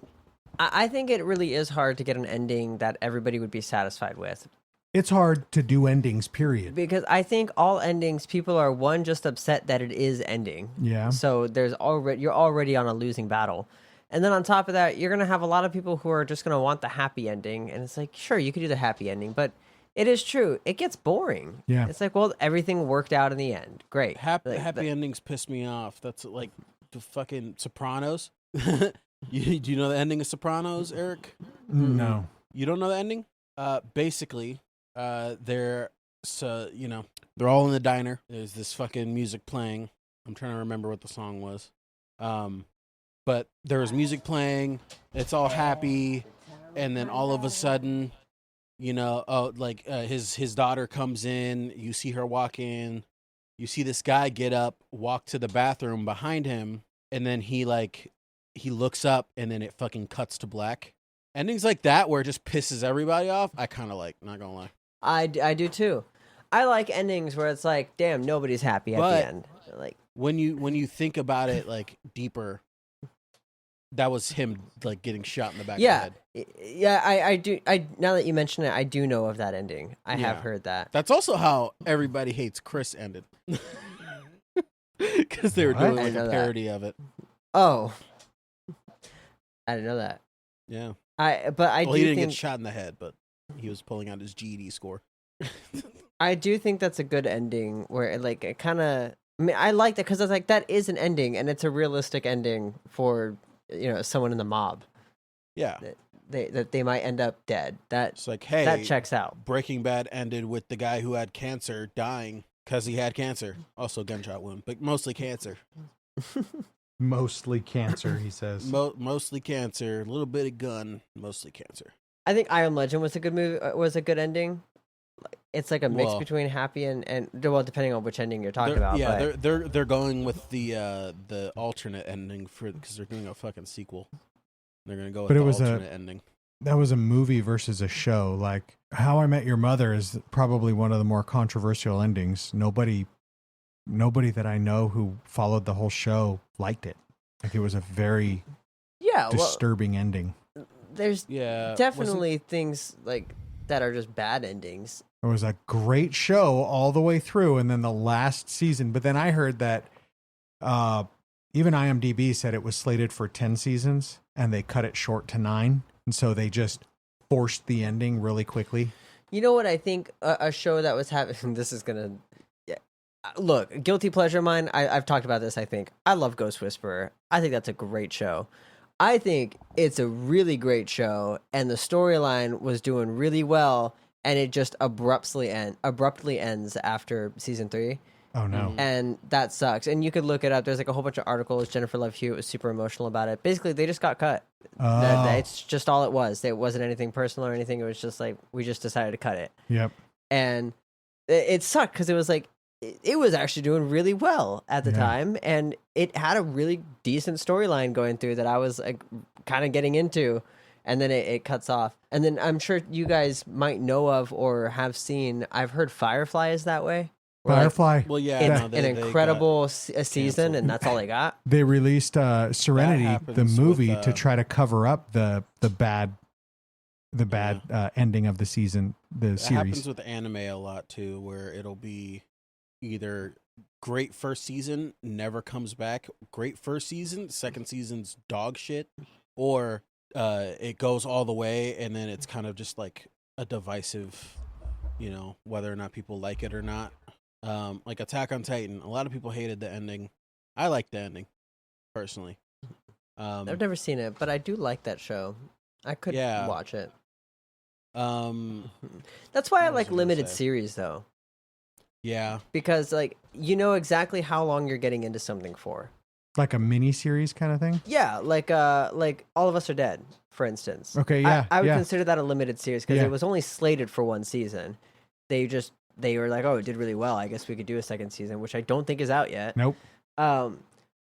I think it really is hard to get an ending that everybody would be satisfied with. It's hard to do endings, period. Because I think all endings, people are just upset that it is ending. Yeah. So you're already on a losing battle. And then on top of that, you're gonna have a lot of people who are just gonna want the happy ending. And it's like, sure, you could do the happy ending, but it is true. It gets boring. Yeah. It's like, well, everything worked out in the end. Great. Happy Like, endings piss me off. That's like the fucking Sopranos. Do you know the ending of Sopranos, Eric? No. You don't know the ending? Basically, they're they're all in the diner. There's this fucking music playing. I'm trying to remember what the song was. But there was music playing. It's all happy, and then all of a sudden, his daughter comes in. You see her walk in. You see this guy get up, walk to the bathroom behind him, and then he looks up, and then it fucking cuts to black. Endings like that where it just pisses everybody off, I kind of like, not gonna lie. I do too. I like endings where it's like, damn, nobody's happy at But the end. Like when you think about it like deeper, that was him like getting shot in the back of the head. Yeah, I do. Now that you mention it, I do know of that ending. I have heard that. That's also how Everybody Hates Chris ended. Because they were doing I like know a that. parody of it. Oh, I didn't know that. Yeah. I He do didn't think get shot in the head, but he was pulling out his GED score. I do think that's a good ending where it kind of. I mean, I like that because it's like that is an ending and it's a realistic ending for someone in the mob. Yeah. That they might end up dead. It's like, hey, that checks out. Breaking Bad ended with the guy who had cancer dying because he had cancer. Also gunshot wound, but mostly cancer. Mostly cancer, he says. Mostly cancer, a little bit of gun, mostly cancer. I think I Am Legend was a good movie. Was a good ending. It's like a mix Well- between happy and well, depending on which ending you're talking about. Yeah, but they're going with the alternate ending because they're doing a fucking sequel. They're gonna go with But it the was alternate ending. That was a movie versus a show. Like How I Met Your Mother is probably one of the more controversial endings. Nobody that I know who followed the whole show liked it. Like it was a very disturbing ending. There's Yeah, definitely things like that are just bad endings. It was a great show all the way through, and then the last season. But then I heard that even IMDb said it was slated for 10 seasons, and they cut it short to 9. And so they just forced the ending really quickly. You know what I think? A show that was having this is gonna look guilty pleasure of mine. I've talked about this. I think I love Ghost Whisperer. I think that's a great show. I think it's a really great show, and the storyline was doing really well, and it just abruptly ends after season 3. Oh no! And that sucks. And you could look it up. There's like a whole bunch of articles. Jennifer Love Hewitt was super emotional about it. Basically, they just got cut. It's just all it was. It wasn't anything personal or anything. It was just like we just decided to cut it. Yep. And it sucked because it was like it was actually doing really well at the time, and it had a really decent storyline going through that I was like kind of getting into, and then it cuts off. And then I'm sure you guys might know of or have seen. I've heard Firefly is that way. Firefly. Well, yeah, It's an incredible season, and that's all they got. They released Serenity, the happens movie, with, to try to cover up the bad ending of the season, the It series. happens with anime a lot too, where it'll be either great first season, never comes back, great first season, second season's dog shit, or it goes all the way and then it's kind of just like a divisive, whether or not people like it or not. Like Attack on Titan, a lot of people hated the ending. I like the ending, personally. I've never seen it, but I do like that show. I could watch it. That's why I like limited series, though. Yeah, because like you know exactly how long you're getting into something for. Like a mini series kind of thing. Yeah, like All of Us Are Dead, for instance. Okay, yeah, I would consider that a limited series because Yeah. it was only slated for one season. They were like, oh, it did really well. I guess we could do a second season, which I don't think is out yet. Nope. But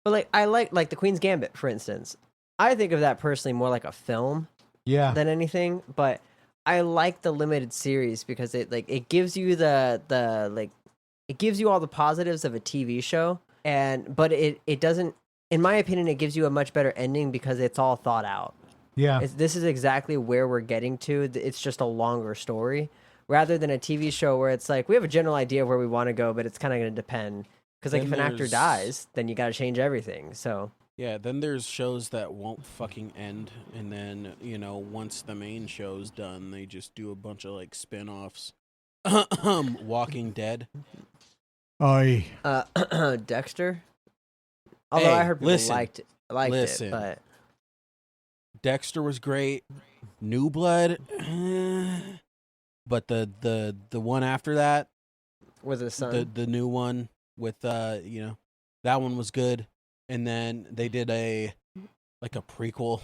like I like the Queen's Gambit, for instance. I think of that personally more like a film Yeah. than anything, but I like the limited series because it gives you it gives you all the positives of a TV show, but it doesn't, in my opinion, it gives you a much better ending because it's all thought out. Yeah. This is exactly where we're getting to. It's just a longer story rather than a TV show where it's like we have a general idea of where we want to go, but it's kind of going to depend because like if an actor dies, then you got to change everything. So yeah. Then there's shows that won't fucking end, and then once the main show's done, they just do a bunch of like spin-offs. Walking Dead. Oy. Dexter. Although I heard people listen, liked it, but Dexter was great. New Blood, but the one after that, with his son, the new one with that one was good. And then they did a prequel.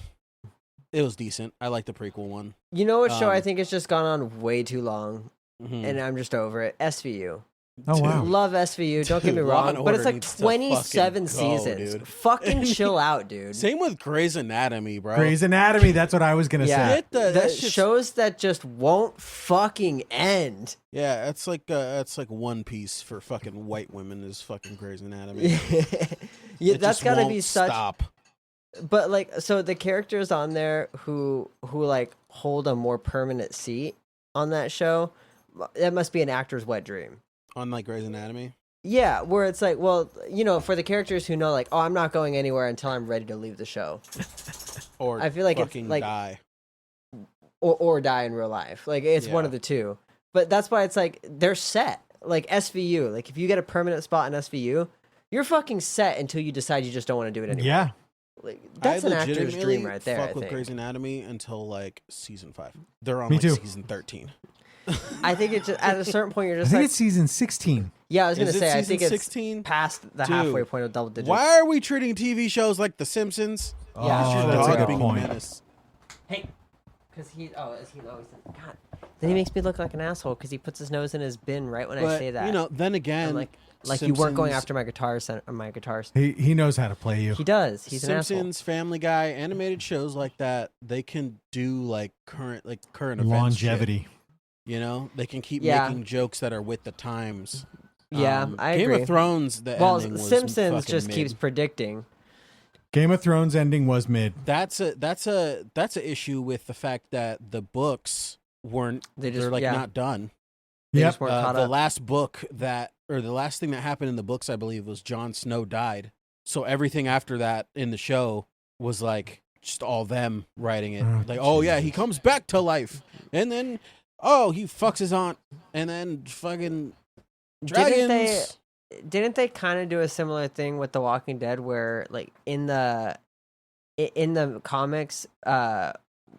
It was decent. I like the prequel one. You know what show I think has just gone on way too long, Mhm. and I'm just over it. SVU. Oh wow. Love SVU. Don't get me Dude, Law wrong, and but it's Order like needs to 27 fucking go, seasons. dude. Fucking chill out, dude. Same with Grey's Anatomy, bro. Grey's Anatomy. That's what I was gonna Yeah, say. Get the- the that shit's- shows that just won't fucking end. Yeah, it's like One Piece for fucking white women is fucking Grey's Anatomy. Yeah, It that's just gotta won't be such. stop. But like, so the characters on there who like hold a more permanent seat on that show, that must be an actor's wet dream. On like Grey's Anatomy. Yeah, where it's like, well, for the characters who know, like, oh, I'm not going anywhere until I'm ready to leave the show, Or I feel like it's fucking like- die. or die in real life. Like, it's one Yeah. of the two. But that's why it's like they're set. Like SVU, like if you get a permanent spot in SVU, you're fucking set until you decide you just don't want to do it anymore. Yeah. Like, that's I an actor's legitimately dream right there. I Fuck with think. Grey's Anatomy until like season 5. They're on Me like too. season 13. I think it's just, at a certain point you're I just think like, it's season 16. Yeah, I was gonna Is it say I season think it's 16? past the Dude, halfway point of double digits. Why are we treating TV shows like The Simpsons? Yeah, Oh, sure, that's a dog good being point. menace. Hey, because he is he always God. Then he makes me look like an asshole because he puts his nose in his bin right when I But say that. you know, then again, I'm like you weren't going Simpsons- after my guitars. He knows how to play you. He does. He's an asshole. Simpsons, Family Guy, animated shows like that, they can do like current events Longevity. shit, you know, they can keep Yeah. making jokes that are with the times. Yeah, I Game agree. of Thrones, the Well, ending was Simpsons fucking just mid. keeps predicting. Game of Thrones ending was mid. That's a issue with the fact that the books weren't they're like yeah. not done. They Yep. just weren't caught The up. last book or the last thing that happened in the books, I believe, was Jon Snow died. So everything after that in the show was like just all them writing it. Oh, Like, oh yeah, he Jesus. comes back to life, and then he fucks his aunt, and then fucking dragons. Didn't they kind of do a similar thing with The Walking Dead where like in the comics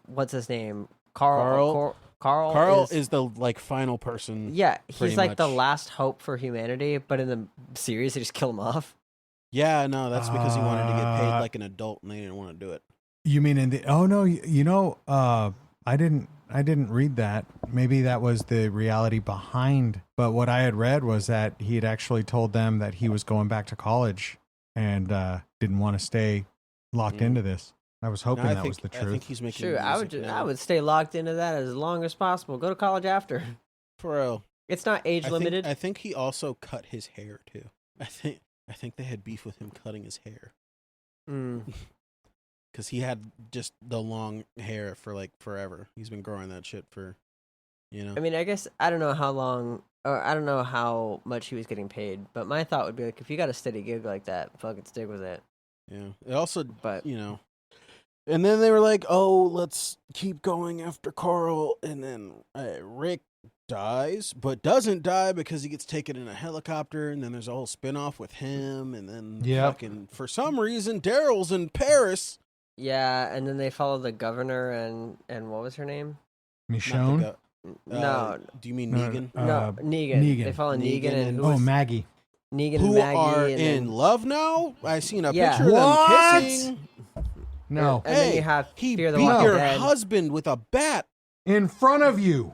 what's his name? Carl Carl is the like final person. yeah, pretty he's like the much. last hope for humanity, but in the series they just kill him off. Yeah, no, that's because he wanted to get paid Uh, like an adult, and they didn't want to do it. You mean in the? Oh no, you know, I didn't read that. Maybe that was the reality behind. But what I had read was that he had actually told them that he was going back to college and didn't want to stay locked into this. I was hoping No, that was the I think truth. he's making. Sure, I would stay locked into that as long as possible. Go to college after. For real. It's not age limited. I think he also cut his hair too. I think they had beef with him cutting his hair because he had just the long hair for like forever. He's been growing that shit for, you know. I mean, I guess I don't know how long, or I don't know how much he was getting paid. But my thought would be like, if you got a steady gig like that, fucking stick with it. Yeah. It also, But you know, and then they were like, "Oh, let's keep going after Carl," and then Rick dies, but doesn't die because he gets taken in a helicopter, and then there's a whole spinoff with him, and then Yep. fucking for some reason Daryl's in Paris. yeah, and then they follow the governor and what was her name? Not the Michonne. No, do you mean No, Negan? no, Negan. Negan. They follow Negan, Negan and and- Oh, Maggie. Negan Who and Maggie are and in then, love now? I seen a Yeah. picture of What? them kissing. No, And then Hey, you have he Fear the beat Walking your Dead. husband with a bat. in front of you.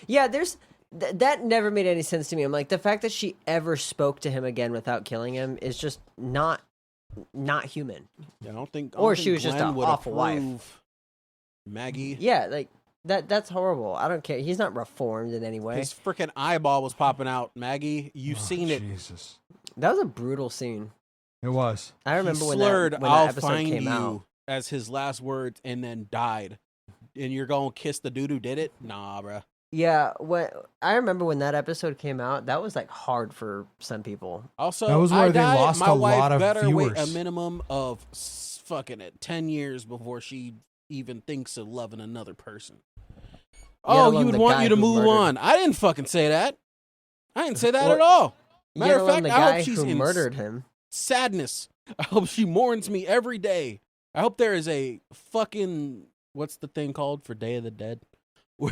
Yeah, there's that never made any sense to me. I'm like, the fact that she ever spoke to him again without killing him is just not human. I don't think. Or she was just Glenn an would awful wife. approve Maggie. Yeah, like that's horrible. I don't care. He's not reformed in any way. His freaking eyeball was popping out. Maggie, you've seen it. Jesus. That was a brutal scene. It was. I remember he when slurred, that "I'll episode find came you" out. as his last words, and then died. And you're going to kiss the dude who did it? Nah, bruh. Yeah, I remember when that episode came out, that was like hard for some people. Also, That was where I they died, lost my a wife lot of better wait a viewers. minimum of fucking 10 years before she even thinks of loving another person. Oh, alone he would the want guy you to who move murdered- on. I didn't fucking say that. I didn't say that Well, at all. Yet Matter of alone fact, the I guy hope she's who in murdered him. sadness. I hope she mourns me every day. I hope there is a fucking, what's the thing called for Day of the Dead? Where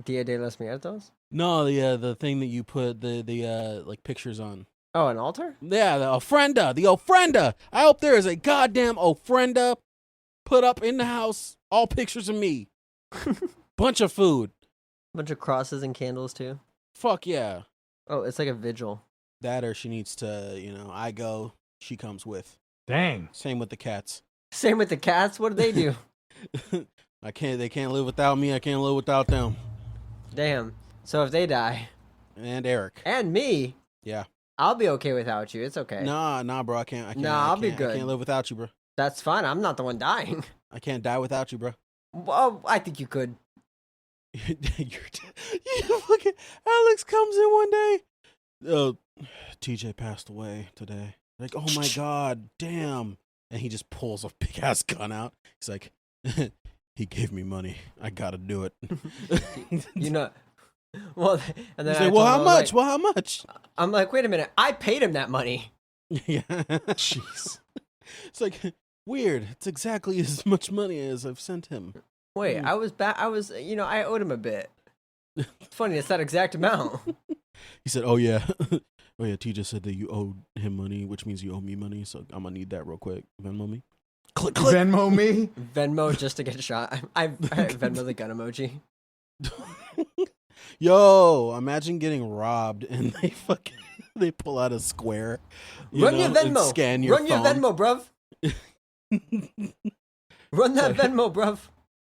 Dia de los Muertos. no, the thing that you put the like pictures on. Oh, an altar? Yeah, the ofrenda. I hope there is a goddamn ofrenda put up in the house. All pictures of me. Bunch of food. Bunch of crosses and candles too. Fuck yeah. Oh, it's like a vigil. That or she needs to, I go, she comes with. Dang. Same with the cats. Same with the cats. What do they do? They can't live without me. I can't live without them. Damn. So if they die, And Eric. and me, Yeah. I'll be okay without you. It's okay. Nah, bro. I can't. Nah, I'll be I good. can't live without you, bro. That's fine. I'm not the one dying. I can't die without you, bro. Well, I think you could. You fucking Alex comes in one day. TJ passed away today. Like, oh my god, damn! And he just pulls a big ass gun out. He's like, he gave me money. I gotta do it. You know. Well, and then He's I like, well, told how him, I was much? Well, how much? like- I'm like, wait a minute. I paid him that money. Yeah. Jeez. It's like weird. It's exactly as much money as I've sent him. Wait, I was back. I was, I owed him a bit. It's funny. It's that exact amount. He said, "Oh yeah, oh yeah." T just said that you owed him money, which means you owe me money. So I'm gonna need that real quick. Venmo me. Click. Venmo me. Venmo just to get shot. I Venmo the gun emoji. Yo, imagine getting robbed and they pull out a square. Run your and Venmo. Scan your Run phone. your Venmo, bruv. Run that Venmo, bruv.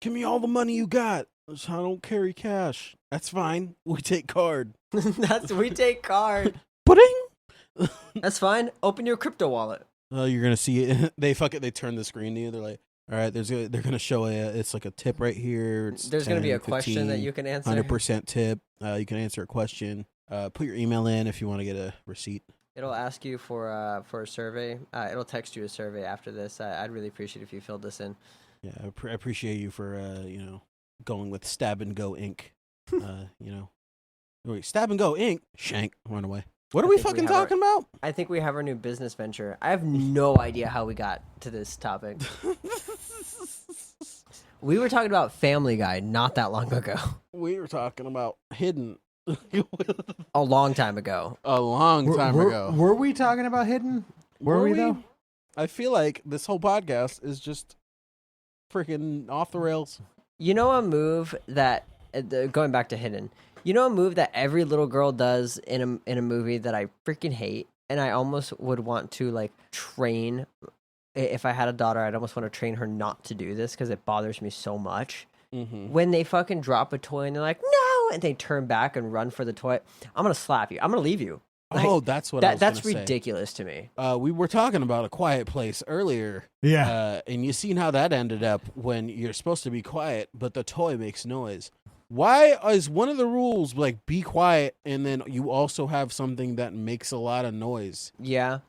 Give me all the money you got. I don't carry cash. That's fine. We take card. We take card. Pudding. That's fine. Open your crypto wallet. You're gonna see it. They turn the screen to you. They're like, all right, they're gonna show it's like a tip right here. There's 10, gonna be a 15, question that you can answer. 100% tip. You can answer a question. Put your email in if you want to get a receipt. It'll ask you for a survey. It'll text you a survey after this. I'd really appreciate if you filled this in. Yeah, I appreciate you for going with Stab and Go Inc. Wait, Stab and Go Inc. Shank, run away. What are we fucking talking about? I think we have our new business venture. I have no idea how we got to this topic. We were talking about Family Guy not that long ago. We were talking about Hidden. A long time ago. A long time ago. Were we talking about Hidden? Were we though? I feel like this whole podcast is just freaking off the rails. You know a move that, going back to Hidden, you know a move that every little girl does in a movie that I freaking hate, and I almost would want to like train. If I had a daughter, I'd almost want to train her not to do this because it bothers me so much. Mm-hmm. When they fucking drop a toy and they're like, no, and they turn back and run for the toy, I'm gonna slap you. I'm gonna leave you. Like, that's what I was that's gonna ridiculous to me. We were talking about A Quiet Place earlier. Yeah. And you seen how that ended up when you're supposed to be quiet, but the toy makes noise. Why is one of the rules like be quiet and then you also have something that makes a lot of noise? Yeah.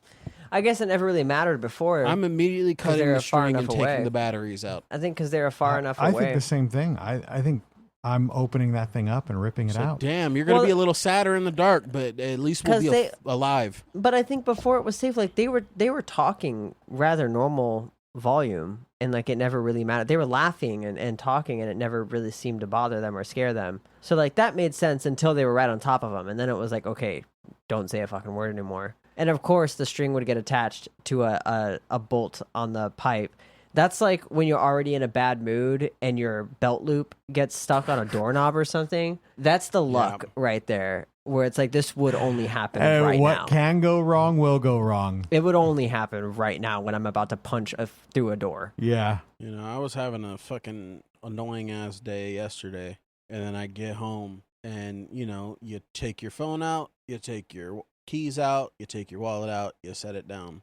I guess it never really mattered before. I'm immediately cutting the string and taking away. the batteries out. I think because they're far enough I away. think the same thing. I think I'm opening that thing up and ripping it out. Damn, you're going to be a little sadder in the dark, but at least we'll be alive. But I think before it was safe. Like they were talking rather normal volume, and like it never really mattered. They were laughing and talking, and it never really seemed to bother them or scare them. So like that made sense until they were right on top of them, and then it was like, okay, don't say a fucking word anymore. And of course, the string would get attached to a bolt on the pipe. That's like when you're already in a bad mood and your belt loop gets stuck on a doorknob or something. That's the luck right there, where it's like this would only happen right now. What can go wrong will go wrong. It would only happen right now when I'm about to punch through a door. Yeah. I was having a fucking annoying ass day yesterday, and then I get home, and you take your phone out, you take your keys out, you take your wallet out, you set it down.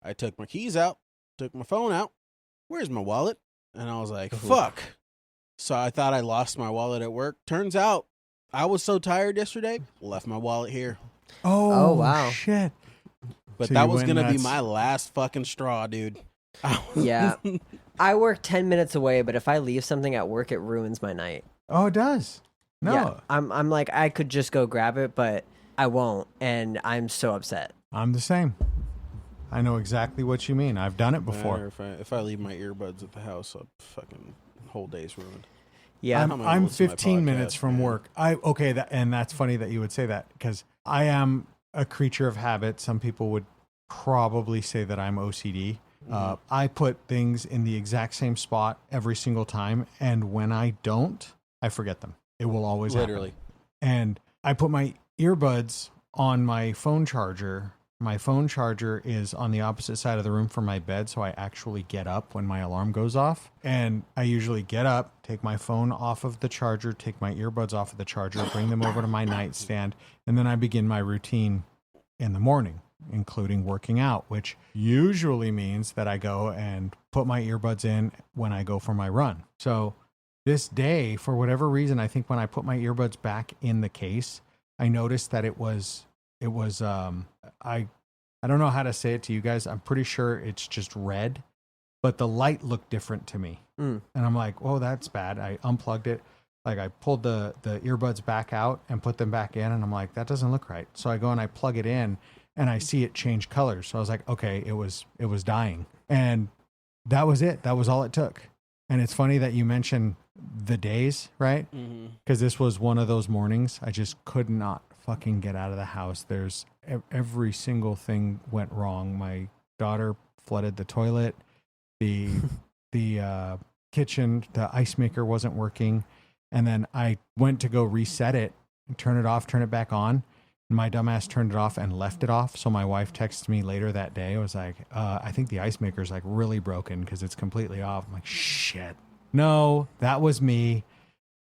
I took my keys out, took my phone out. Where's my wallet? And I was like, fuck. So I thought I lost my wallet at work. Turns out I was so tired yesterday, left my wallet here. Oh wow. Shit. But So that you was went going to be nuts. my last fucking straw, dude. Yeah. I work 10 minutes away, but if I leave something at work, it ruins my night. Oh, it does. No. Yeah. I'm like, I could just go grab it, but I won't. And I'm so upset. I'm the same. I know exactly what you mean. I've done it before. If I leave my earbuds at the house, a fucking whole day's ruined. Yeah. I'm listen to my 15 minutes podcast, from man. work. And that's funny that you would say that because I am a creature of habit. Some people would probably say that I'm OCD. I put things in the exact same spot every single time, and when I don't, I forget them. It will always Literally. happen. And I put my earbuds on my phone charger. My phone charger is on the opposite side of the room from my bed, so I actually get up when my alarm goes off. And I usually get up, take my phone off of the charger, take my earbuds off of the charger, bring them over to my nightstand, and then I begin my routine in the morning, including working out, which usually means that I go and put my earbuds in when I go for my run. So this day, for whatever reason, I think when I put my earbuds back in the case, I noticed that it was I don't know how to say it to you guys. I'm pretty sure it's just red, but the light looked different to me. And I'm like, oh, that's bad. I unplugged it. Like I pulled the earbuds back out and put them back in, and I'm like, that doesn't look right. So I go and I plug it in and I see it change colors. So I was like, okay, it was dying. And that was it. That was all it took. And it's funny that you mentioned the days, right? Because this was one of those mornings I just could not fucking get out of the house. There's every single thing went wrong. My daughter flooded the toilet. The kitchen, the ice maker wasn't working. And then I went to go reset it and turn it off, turn it back on. And my dumbass turned it off and left it off. So my wife texted me later that day. I was like, I think the ice maker's like really broken because it's completely off. I'm like, shit. No, that was me.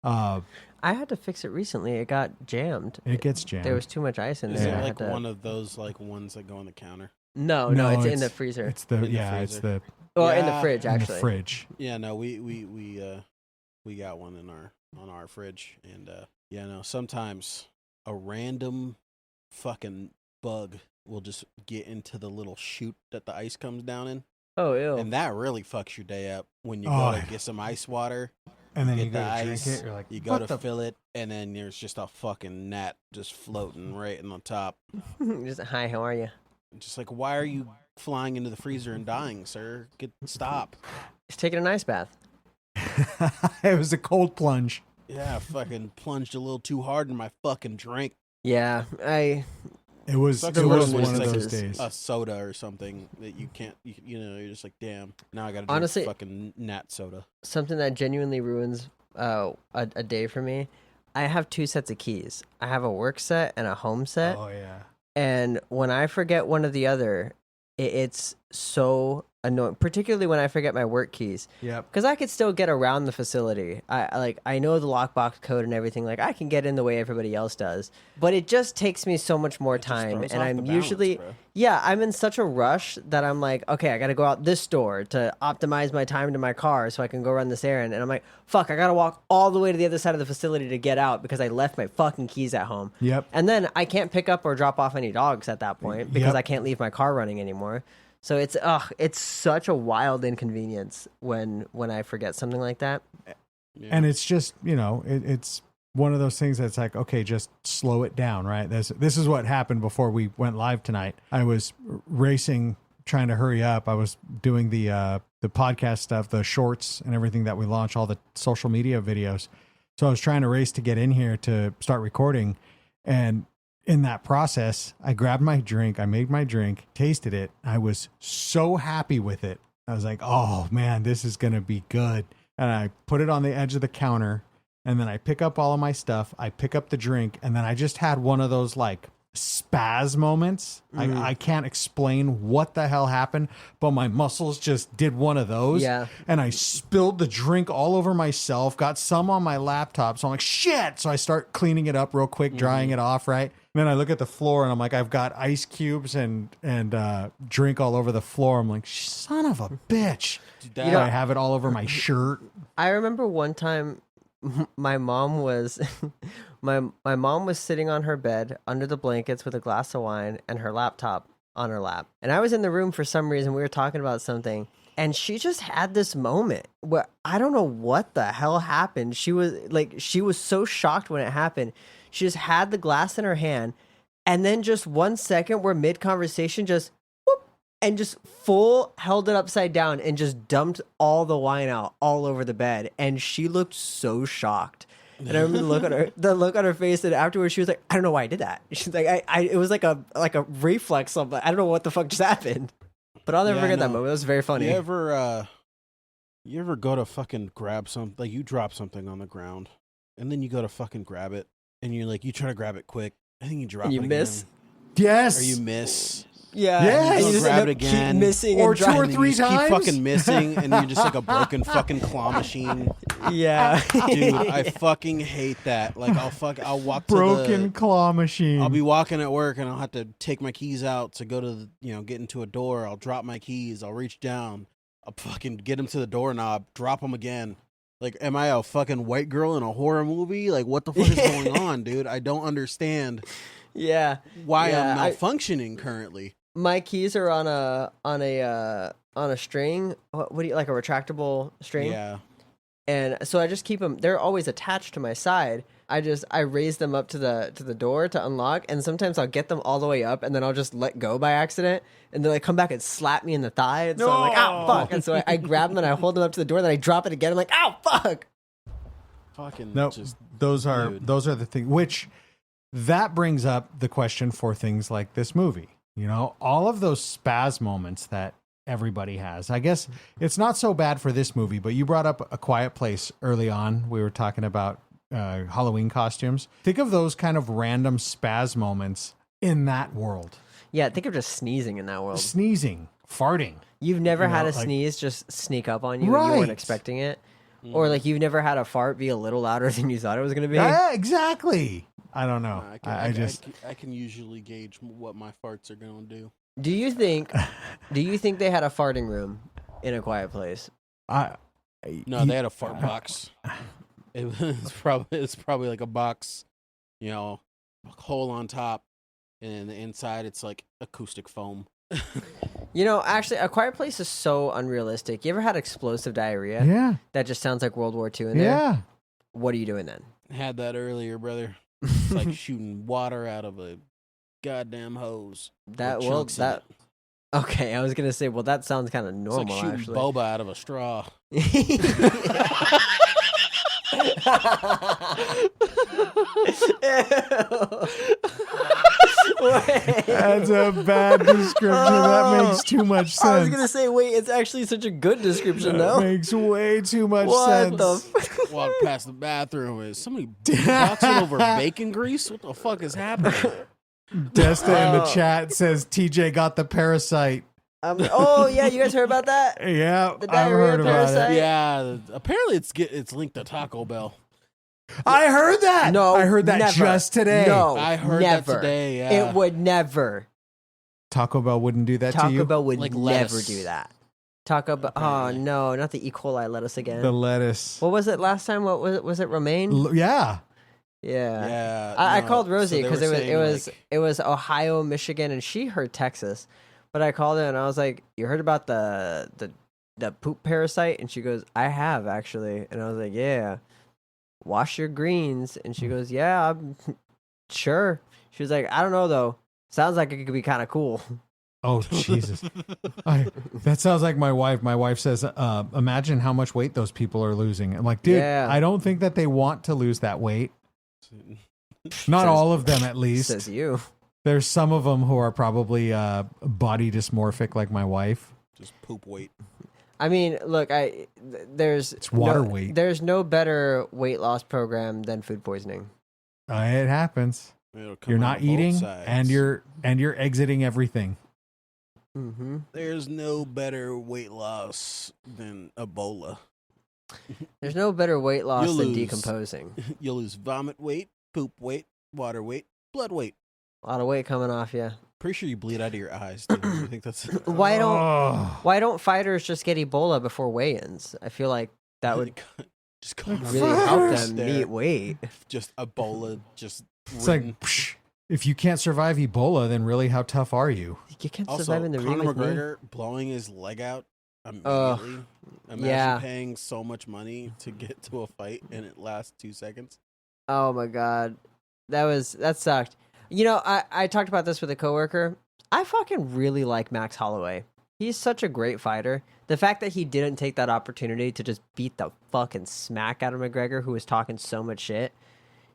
I had to fix it recently. It got jammed. It gets jammed. There was too much ice in Is there. it I like had to... one of those like ones that go on the counter? No, it's in the freezer. It's the In the it's freezer. the Well, in the Yeah. fridge, in the actually. fridge. Yeah, no, we got one in on our fridge, and sometimes a random fucking bug will just get into the little chute that the ice comes down in, Oh, ew. and that really fucks your day up when you Oh, go to get some ice water. And then Get you go the to ice, drink it. You're like, You go what to the fill it, and then there's just a fucking gnat just floating right in the top. Just, hi, how are you? Just like, why are you flying into the freezer and dying, sir? Stop. He's taking an ice bath. It was a cold plunge. Yeah, I fucking plunged a little too hard in my fucking drink. Yeah, It was Sucks it the was worst when one of it's like those days. a soda or something that you can't, you're just like, damn, now I gotta drink Honestly- fucking nat soda. something that genuinely ruins a day for me. I have 2 sets of keys. I have a work set and a home set. Oh yeah. And when I forget one or the other, it's so annoying, particularly when I forget my work keys. Yep. Because I could still get around the facility. I know the lockbox code and everything. Like, I can get in the way everybody else does. But it just takes me so much more It just time. throws And off I'm the balance, usually, bro. yeah, I'm in such a rush that I'm like, okay, I got to go out this door to optimize my time to my car so I can go run this errand. And I'm like, fuck, I got to walk all the way to the other side of the facility to get out because I left my fucking keys at home. Yep. And then I can't pick up or drop off any dogs at that point because Yep. I can't leave my car running anymore. So it's such a wild inconvenience when I forget something like that. Yeah. And it's just, it's one of those things that's like, okay, just slow it down, right? This is what happened before we went live tonight. I was racing, trying to hurry up. I was doing the podcast stuff, the shorts and everything that we launch, all the social media videos. So I was trying to race to get in here to start recording. And in that process, I grabbed my drink, I made my drink, tasted it. I was so happy with it. I was like, oh man, this is going to be good. And I put it on the edge of the counter, and then I pick up all of my stuff. I pick up the drink, and then I just had one of those like spaz moments. I can't explain what the hell happened, but my muscles just did one of those. Yeah. And I spilled the drink all over myself, got some on my laptop. So I'm like, shit. So I start cleaning it up real quick, drying it off, right? And then I look at the floor and I'm like, I've got ice cubes and drink all over the floor. I'm like, son of a bitch. Dude, I have it all over my shirt. I remember one time my mom was my mom was sitting on her bed under the blankets with a glass of wine and her laptop on her lap. And I was in the room for some reason. We were talking about something. And she just had this moment where I don't know what the hell happened. She was so shocked when it happened. She just had the glass in her hand, and then just 1 second, we're mid conversation, just whoop, and just full held it upside down and just dumped all the wine out all over the bed. And she looked so shocked. And I remember the look on her face, and afterwards she was like, "I don't know why I did that." She's like, it was like a reflex of, I don't know what the fuck just happened." But I'll never forget that moment. It was very funny. You ever go to fucking grab something, like you drop something on the ground, and then you go to fucking grab it, and you're like, you try to grab it quick, and then you drop And you it miss? again. Yes. Or you miss. Yeah. Yes. And you just Grab end it up keep again. missing Or and two or driving. And then three you just times? keep fucking missing, and you're just like a broken fucking claw machine. Yeah. Dude, I fucking hate that. Like, I'll walk to Broken claw machine. I'll be walking at work, and I'll have to take my keys out to go to get into a door. I'll drop my keys. I'll reach down. I'll fucking get them to the doorknob, drop them again. Like, am I a fucking white girl in a horror movie? Like, what the fuck is going on, dude? I don't understand Yeah. why Yeah, I'm malfunctioning currently. My keys are on a string. What do you like, a retractable string? Yeah. And so I just keep them. They're always attached to my side. I raise them up to the door to unlock, and sometimes I'll get them all the way up, and then I'll just let go by accident, and then they come back and slap me in the thigh. And so I'm like, "Ow, fuck!" And so I grab them and I hold them up to the door, and then I drop it again. I'm like, "Ow, fuck!" Fucking No, just those are dude. the things which that brings up the question for things like this movie. You know, all of those spaz moments that everybody has. I guess it's not so bad for this movie, but you brought up A Quiet Place early on. We were talking about Halloween costumes. Think of those kind of random spaz moments in that world. Yeah, think of just sneezing in that world. Sneezing, farting. You've never You know, had a like- sneeze just sneak up on you and you Right. weren't expecting it? Or like you've never had a fart be a little louder than you thought it was going to be? Yeah, exactly. I don't know. I can usually gauge what my farts are going to do. Do you think they had a farting room in A Quiet Place? No, they had a fart box. It's probably like a box, you know, hole on top, and the inside it's like acoustic foam. You know, actually, A Quiet Place is so unrealistic. You ever had explosive diarrhea? Yeah. That just sounds like World War II in there? Yeah. What are you doing then? Had that earlier, brother. It's like shooting water out of a goddamn hose. That with well, chunks in that it. Okay. I was gonna say, well, that sounds kind of It's normal. like shooting actually, boba out of a straw. That's a bad description. That makes too much sense. I was gonna say, wait, it's actually such a good description, That though. makes way too much What sense. the? Walk past the bathroom. Is somebody boxing over bacon grease? What the fuck is happening? Desta in the chat says TJ got the parasite. Oh yeah, you guys heard about that? Yeah, The I've diarrhea heard about parasite? it. Yeah, apparently it's linked to Taco Bell. I heard that. No, I heard that never. just today. No, I heard never. that today. Yeah, It would never. Taco Bell wouldn't do that to Taco you. Bell would Like never lettuce. do that. Taco Bell. Oh Apparently. no, not the E. coli lettuce again. The lettuce. What was it last time? What was it? Was it romaine? Yeah. Yeah. Yeah, I no, called so Rosie they because were it saying, was like, it was Ohio, Michigan, and she heard Texas. But I called her and I was like, "You heard about the poop parasite?" And she goes, "I have actually." And I was like, "Yeah, wash your greens." And she goes, "Yeah, I'm sure." She was like, "I don't know though. Sounds like it could be kind of cool." Oh Jesus. That sounds like my wife. My wife says, "Imagine how much weight those people are losing." I'm like, dude, Yeah. I don't think that they want to lose that weight. Not Says- all of them, at least. Says you. There's some of them who are probably body dysmorphic, like my wife. just poop weight. I mean, look, there's It's water no, weight. There's no better weight loss program than food poisoning. It happens. It'll come You're out not of both eating, sides. and you're exiting everything. Mm-hmm. There's no better weight loss than Ebola. There's no better weight loss You'll than lose. decomposing. You'll lose vomit weight, poop weight, water weight, blood weight. A lot of weight coming off you. Pretty sure you bleed out of your eyes. Dude. You think that's Why don't Oh. Why don't fighters just get Ebola before weigh-ins? I feel like that would just come really First. help them there. meet weight. Just Ebola. Just It's written. like, psh, if you can't survive Ebola, then really, how tough are you? You can't Also, survive in the ring Conor with me. McGregor blowing his leg out immediately. Imagine yeah. paying so much money to get to a fight and it lasts 2 seconds. Oh my god, that sucked. You know, I talked about this with a coworker. I fucking really like Max Holloway. He's such a great fighter. The fact that he didn't take that opportunity to just beat the fucking smack out of McGregor, who was talking so much shit.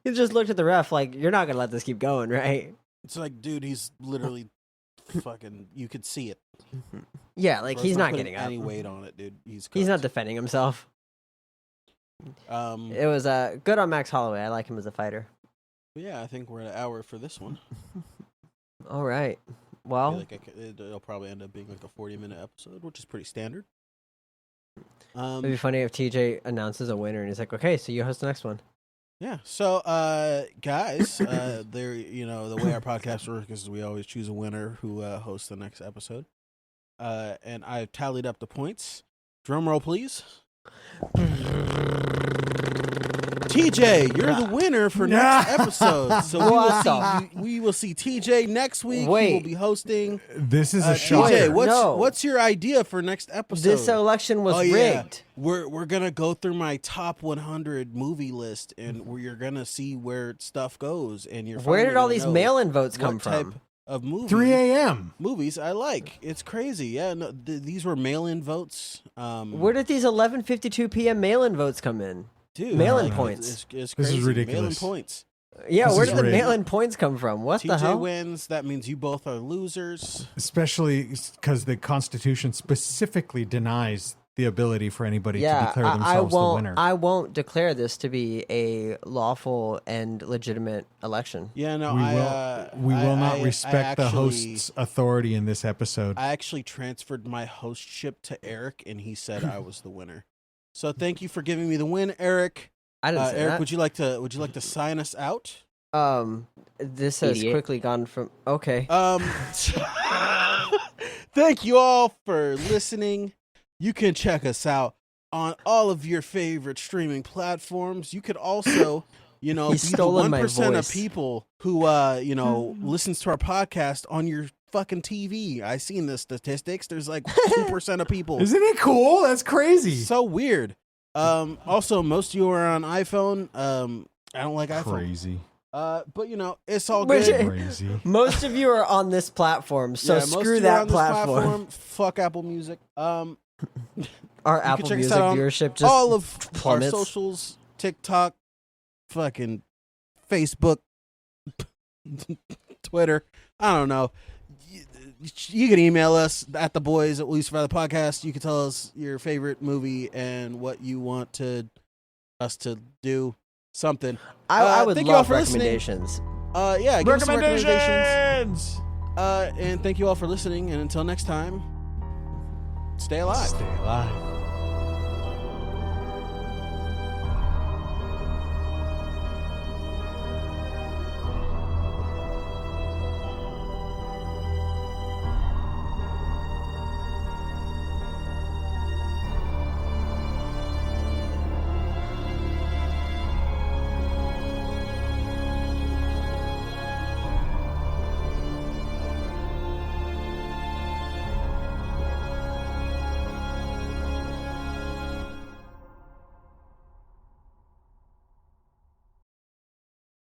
He just looked at the ref like, "You're not gonna let this keep going, right?" It's like, dude, he's literally fucking. You could see it. Yeah, like Bro's he's not putting getting up. any weight on it, dude. He's He's not cooked. defending himself. Um, It was good on Max Holloway. I like him as a fighter. yeah, I think we're at an hour for this one. All right. I Well, feel like it'll probably end up being like a 40-minute episode, which is pretty standard. it'd be funny if TJ announces a winner and he's like, "Okay, so you host the next one." Yeah. So, guys, there, the way our podcast works is we always choose a winner who hosts the next episode. And I've tallied up the points. Drum roll, please. TJ, you're the winner for next episode. So we will see TJ next week. He will Wait. be hosting. This is a TJ, shocker. No. what's your idea for next episode? This election was rigged. We're gonna go through my top 100 movie list, and you're gonna see where stuff goes. And you're Where finally did all gonna these know mail-in votes come what type from? of movie 3 a.m. movies I like. It's crazy. Yeah, no, these were mail-in votes. Where did these 11:52 p.m. mail-in votes come in? Dude, mail-in like, points? It's This is crazy. ridiculous. Mail-in points. Yeah, This where is did the rigged. mail-in points come from? What the TJ hell? wins. That means you both are losers. Especially because the Constitution specifically denies the ability for anybody to Yeah, declare I themselves the won't. winner. I won't declare this to be a lawful and legitimate election. Yeah, no, we will not I respect the actually- host's authority in this episode. I actually transferred my hostship to Eric, and he said I was the winner. So thank you for giving me the win, Eric. I didn't say Eric, that. would you like to sign us out? This has Idiot. quickly gone from okay. Thank you all for listening. You can check us out on all of your favorite streaming platforms. You could also, be the stolen my 1% of voice. people who, listens to our podcast on your fucking TV. I seen the statistics. There's like 2% of people. Isn't it cool? That's crazy. So weird. Also, most of you are on iPhone. I don't like iPhone. Crazy. But it's all Which- good. Crazy. Most of you are on this platform, so Yeah, most screw of you are that on this platform. Fuck Apple Music. Our can Apple check us Music out on viewership just all of plummets. our socials, TikTok, fucking Facebook, Twitter. I don't know. You can email us at theboys@WeSurviveThePodcast. You can tell us your favorite movie and what you want us to do. Something. I would thank you all love for listening. recommendations. Yeah, give us some recommendations. And thank you all for listening. And until next time, stay alive. Stay alive.